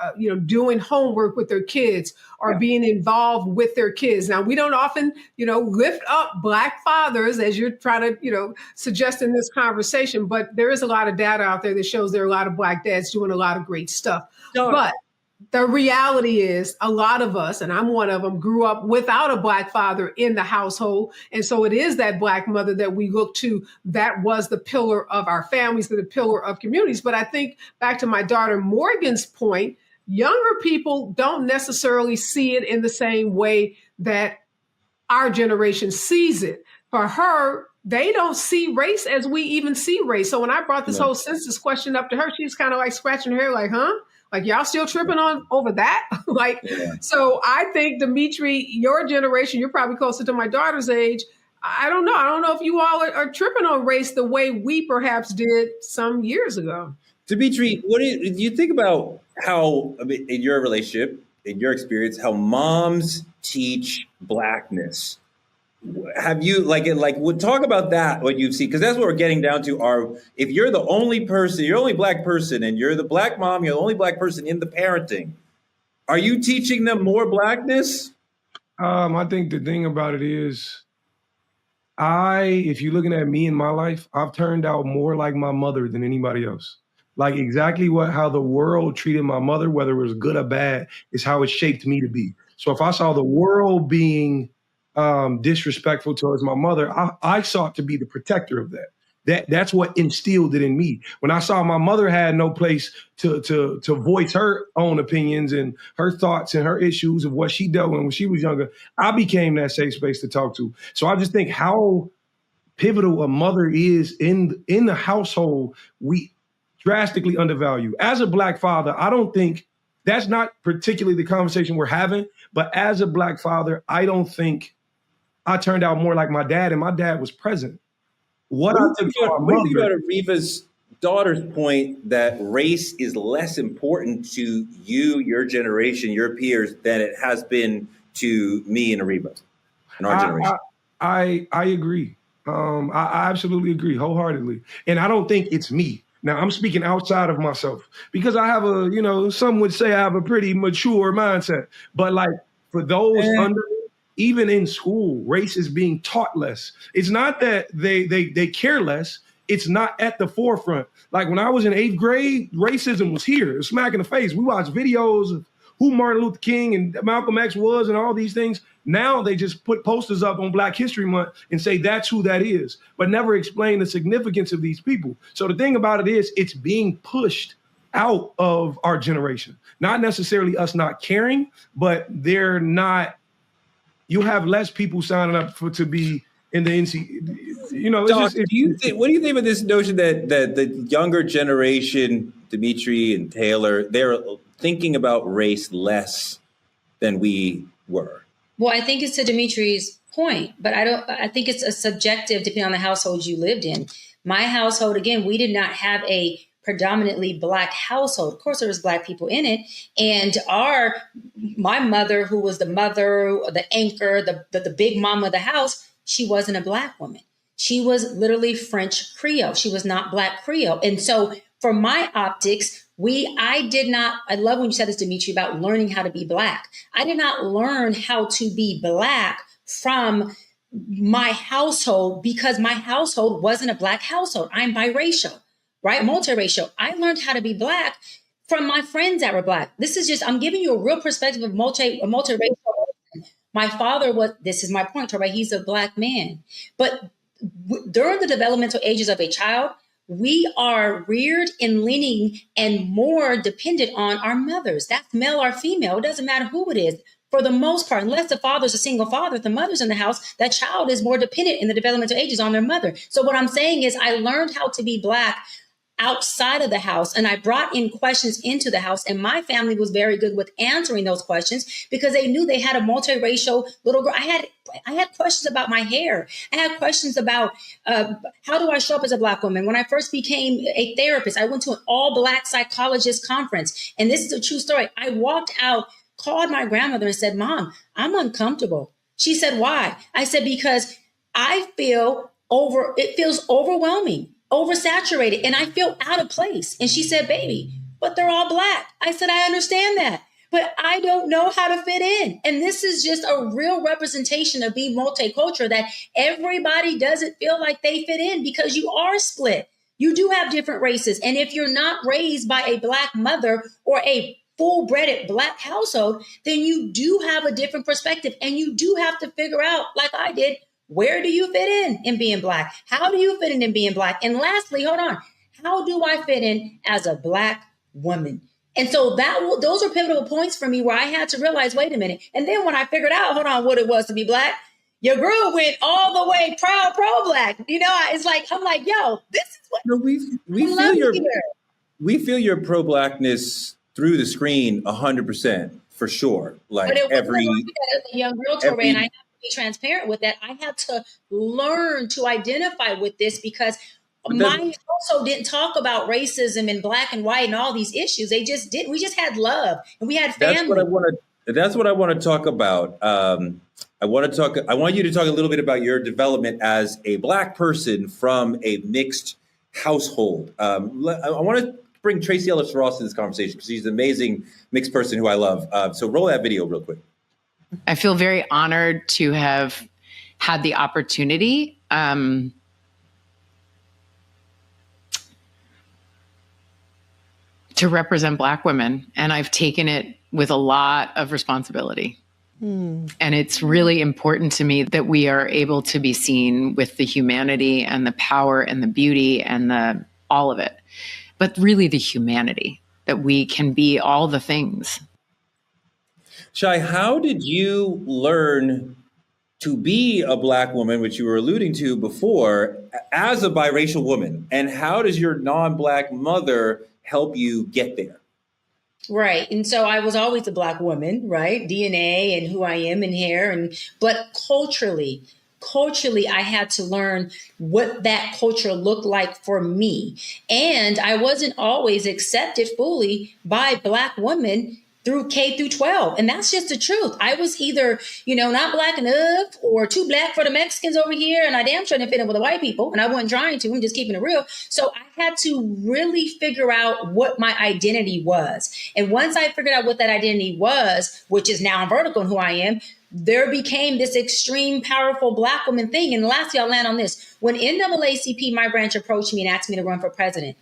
doing homework with their kids or being involved with their kids. Now, we don't often, lift up Black fathers as you're trying to, suggest in this conversation, but there is a lot of data out there that shows there are a lot of Black dads doing a lot of great stuff. But the reality is a lot of us, and I'm one of them, grew up without a Black father in the household. And so it is that Black mother that we look to that was the pillar of our families, the pillar of communities. But I think back to my daughter Morgan's point, younger people don't necessarily see it in the same way that our generation sees it. For her, they don't see race as we even see race. So when I brought this whole census question up to her, she's kind of like scratching her head like, huh? Like, y'all still tripping on over that? So I think, Dimitri, your generation, you're probably closer to my daughter's age. I don't know. I don't know if you all are tripping on race the way we perhaps did some years ago. Dimitri, what do you think about how, in your relationship, in your experience, how moms teach Blackness? Have you talk about that, what you've seen, because that's what we're getting down to. If you're the only person, you're the only Black person, and you're the Black mom, you're the only Black person in the parenting, are you teaching them more Blackness? I think the thing about it is, if you're looking at me in my life, I've turned out more like my mother than anybody else. Like exactly how the world treated my mother, whether it was good or bad, is how it shaped me to be. So if I saw the world being disrespectful towards my mother, I sought to be the protector of that. That's what instilled it in me. When I saw my mother had no place to voice her own opinions and her thoughts and her issues of what she dealt with when she was younger, I became that safe space to talk to. So I just think how pivotal a mother is in the household, we drastically undervalue. As a Black father, I don't think that's not particularly the conversation we're having, but as a Black father, I don't think I turned out more like my dad, and my dad was present. What do you think about Ariva's daughter's point that race is less important to you, your generation, your peers, than it has been to me and Ariva in our generation? I agree. I absolutely agree wholeheartedly. And I don't think it's me. Now, I'm speaking outside of myself because I have some would say I have a pretty mature mindset. But like for those under me, even in school, race is being taught less. It's not that they care less. It's not at the forefront. Like when I was in 8th grade, racism was here. It was smack in the face. We watched videos of who Martin Luther King and Malcolm X was and all these things. Now they just put posters up on Black History Month and say that's who that is, but never explain the significance of these people. So the thing about it is it's being pushed out of our generation. Not necessarily us not caring, but they're not. You have less people signing up to be in the NC. Doc, what do you think of this notion that the younger generation, Dimitri and Taylor, they're thinking about race less than we were? Well, I think it's to Dimitri's point, but I think it's a subjective depending on the household you lived in. My household, again, we did not have a predominantly Black household. Of course, there was Black people in it. And my mother, who was the mother, the anchor, the big mama of the house, she wasn't a Black woman. She was literally French Creole. She was not Black Creole. And so for my optics, I love when you said this, Dimitri, about learning how to be Black. I did not learn how to be Black from my household because my household wasn't a Black household. I'm biracial, right? Multiracial. I learned how to be Black from my friends that were Black. This is just, I'm giving you a real perspective of multiracial. My father was, this is my point, right? He's a Black man. But during the developmental ages of a child, we are reared and leaning and more dependent on our mothers. That's male or female. It doesn't matter who it is. For the most part, unless the father's a single father, if the mother's in the house, that child is more dependent in the developmental ages on their mother. So what I'm saying is I learned how to be Black outside of the house, and I brought in questions into the house, and my family was very good with answering those questions because they knew they had a multiracial little girl. I had questions about my hair. I had questions about how do I show up as a Black woman. When I first became a therapist, I went to an all-Black psychologist conference, and this is a true story. I walked out, called my grandmother and said, "Mom, I'm uncomfortable." She said, "Why?" I said, "Because it feels overwhelming, oversaturated, and I feel out of place." And she said, "Baby, but they're all Black." I said, "I understand that, but I don't know how to fit in." And this is just a real representation of being multicultural, that everybody doesn't feel like they fit in because you are split. You do have different races. And if you're not raised by a Black mother or a full-bred Black household, then you do have a different perspective. And you do have to figure out, like I did, where do you fit in being Black? How do you fit in being Black? And lastly, hold on, how do I fit in as a Black woman? And so those are pivotal points for me where I had to realize, wait a minute. And then when I figured out, hold on, what it was to be Black, your girl went all the way proud pro-Black. You know, it's like, I'm like, yo, this is what we feel your pro-Blackness through the screen 100% for sure. Like as a young girl, Torre, and I have to be transparent with that. I had to learn to identify with this because my household didn't talk about racism and Black and white and all these issues. They just didn't. We just had love and we had family. That's what I want to talk about. I want you to talk a little bit about your development as a Black person from a mixed household. I want to bring Tracy Ellis Ross in this conversation because she's an amazing mixed person who I love. So roll that video real quick. I feel very honored to have had the opportunity to represent Black women, and I've taken it with a lot of responsibility. And it's really important to me that we are able to be seen with the humanity and the power and the beauty and all of it, but really the humanity, that we can be all the things. Shai, how did you learn to be a Black woman, which you were alluding to before, as a biracial woman? And how does your non-Black mother help you get there? Right. And so I was always a Black woman, right? DNA and who I am and hair. But culturally, I had to learn what that culture looked like for me. And I wasn't always accepted fully by Black women through K through 12. And that's just the truth. I was either, not Black enough or too Black for the Mexicans over here. And I damn sure didn't fit in with the white people. And I wasn't trying to. I'm just keeping it real. So I had to really figure out what my identity was. And once I figured out what that identity was, which is now vertical in who I am, there became this extreme, powerful Black woman thing. And lastly, I'll land on this. When NAACP, my branch, approached me and asked me to run for president,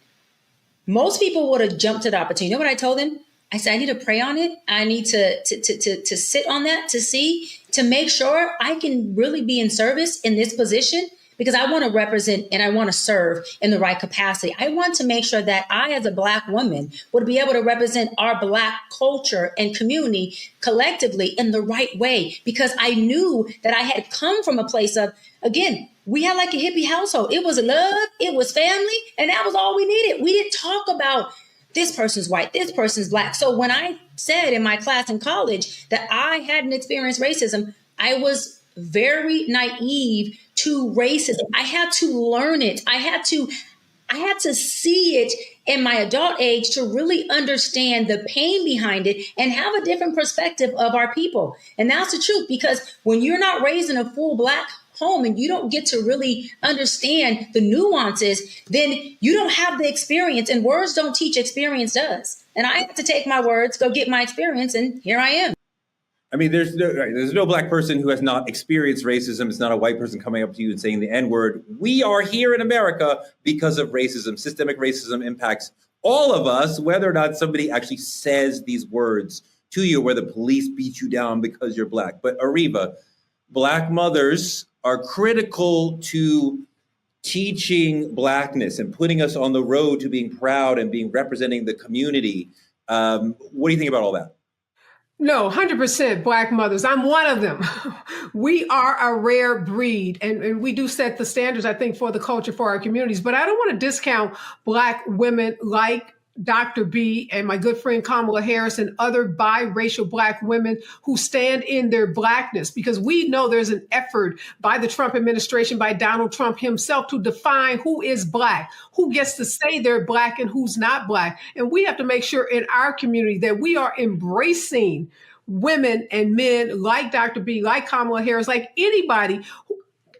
most people would have jumped to the opportunity. You know what I told them? I said, I need to pray on it. I need to sit on that, to make sure I can really be in service in this position, because I want to represent and I want to serve in the right capacity. I want to make sure that I, as a Black woman, would be able to represent our Black culture and community collectively in the right way, because I knew that I had come from a place of, again, we had like a hippie household. It was love, it was family, and that was all we needed. We didn't talk about this person's white, this person's Black. So when I said in my class in college that I hadn't experienced racism, I was very naive to racism. I had to learn it. I had to see it in my adult age to really understand the pain behind it and have a different perspective of our people. And that's the truth, because when you're not raised in a full Black home and you don't get to really understand the nuances, then you don't have the experience, and words don't teach, experience does. And I have to take my words, go get my experience, and here I am. I mean, there's no Black person who has not experienced racism. It's not a white person coming up to you and saying the N-word. We are here in America because of racism. Systemic racism impacts all of us, whether or not somebody actually says these words to you, where the police beat you down because you're Black. But Ariva, Black mothers are critical to teaching Blackness and putting us on the road to being proud and being representing the community. What do you think about all that? No, 100% Black mothers. I'm one of them. We are a rare breed, and we do set the standards, I think, for the culture for our communities. But I don't want to discount Black women like Dr. B and my good friend Kamala Harris and other biracial Black women who stand in their Blackness, because we know there's an effort by the Trump administration, by Donald Trump himself, to define who is Black, who gets to say they're Black and who's not Black. And we have to make sure in our community that we are embracing women and men like Dr. B, like Kamala Harris, like anybody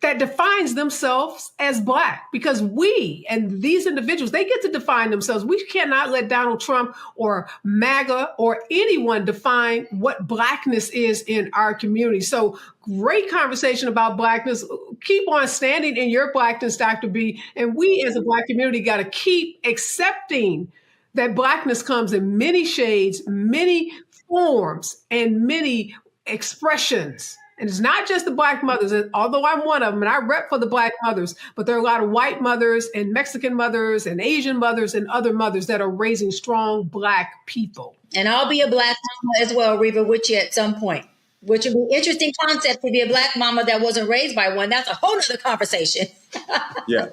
that defines themselves as Black, because we and these individuals, they get to define themselves. We cannot let Donald Trump or MAGA or anyone define what Blackness is in our community. So great conversation about Blackness. Keep on standing in your Blackness, Dr. B. And we as a Black community got to keep accepting that Blackness comes in many shades, many forms, and many expressions. And it's not just the Black mothers, although I'm one of them, and I rep for the Black mothers, but there are a lot of white mothers and Mexican mothers and Asian mothers and other mothers that are raising strong Black people. And I'll be a Black mama as well, Reva, with you at some point, which would be an interesting concept to be a Black mama that wasn't raised by one. That's a whole other conversation. Yeah.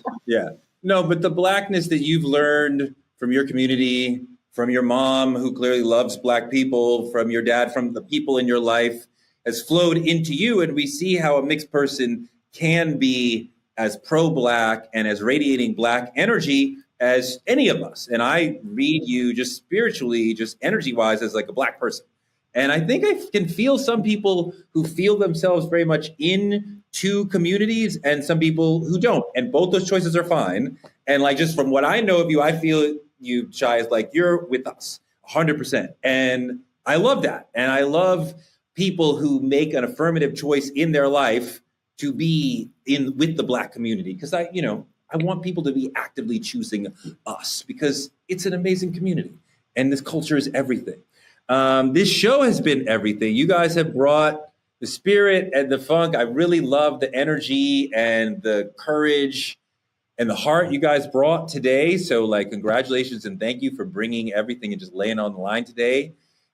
No, but the Blackness that you've learned from your community, from your mom, who clearly loves Black people, from your dad, from the people in your life, has flowed into you. And we see how a mixed person can be as pro-Black and as radiating Black energy as any of us. And I read you just spiritually, just energy-wise, as like a Black person. And I think I can feel some people who feel themselves very much into communities and some people who don't. And both those choices are fine. And like, just from what I know of you, I feel you, Shai, is like, you're with us 100%. And I love that. And I love people who make an affirmative choice in their life to be in with the Black community. Because I want people to be actively choosing us, because it's an amazing community and this culture is everything. This show has been everything. You guys have brought the spirit and the funk. I really love the energy and the courage and the heart you guys brought today. So like, congratulations and thank you for bringing everything and just laying on the line today.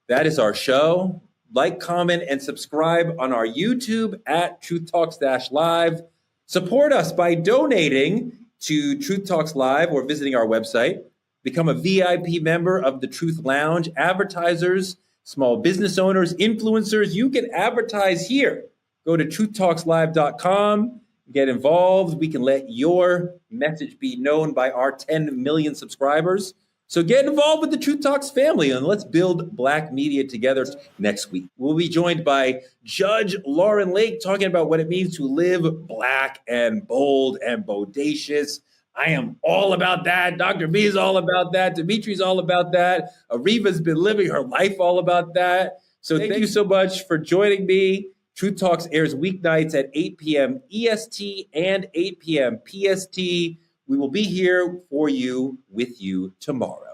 That is our show. Like, comment, and subscribe on our YouTube at Truth Talks Live. Support us by donating to Truth Talks Live or visiting our website. Become a VIP member of the Truth Lounge. Advertisers, small business owners, influencers, you can advertise here. Go to truthtalkslive.com. Get involved. We can let your message be known by our 10 million subscribers. So get involved with the Truth Talks family and let's build Black media together. Next week, we'll be joined by Judge Lauren Lake talking about what it means to live Black and bold and bodacious. I am all about that. Dr. B is all about that. Dimitri's all about that. Ariva's been living her life all about that. So thank you so much for joining me. Truth Talks airs weeknights at 8 p.m. EST and 8 p.m. PST. We will be here for you, with you tomorrow.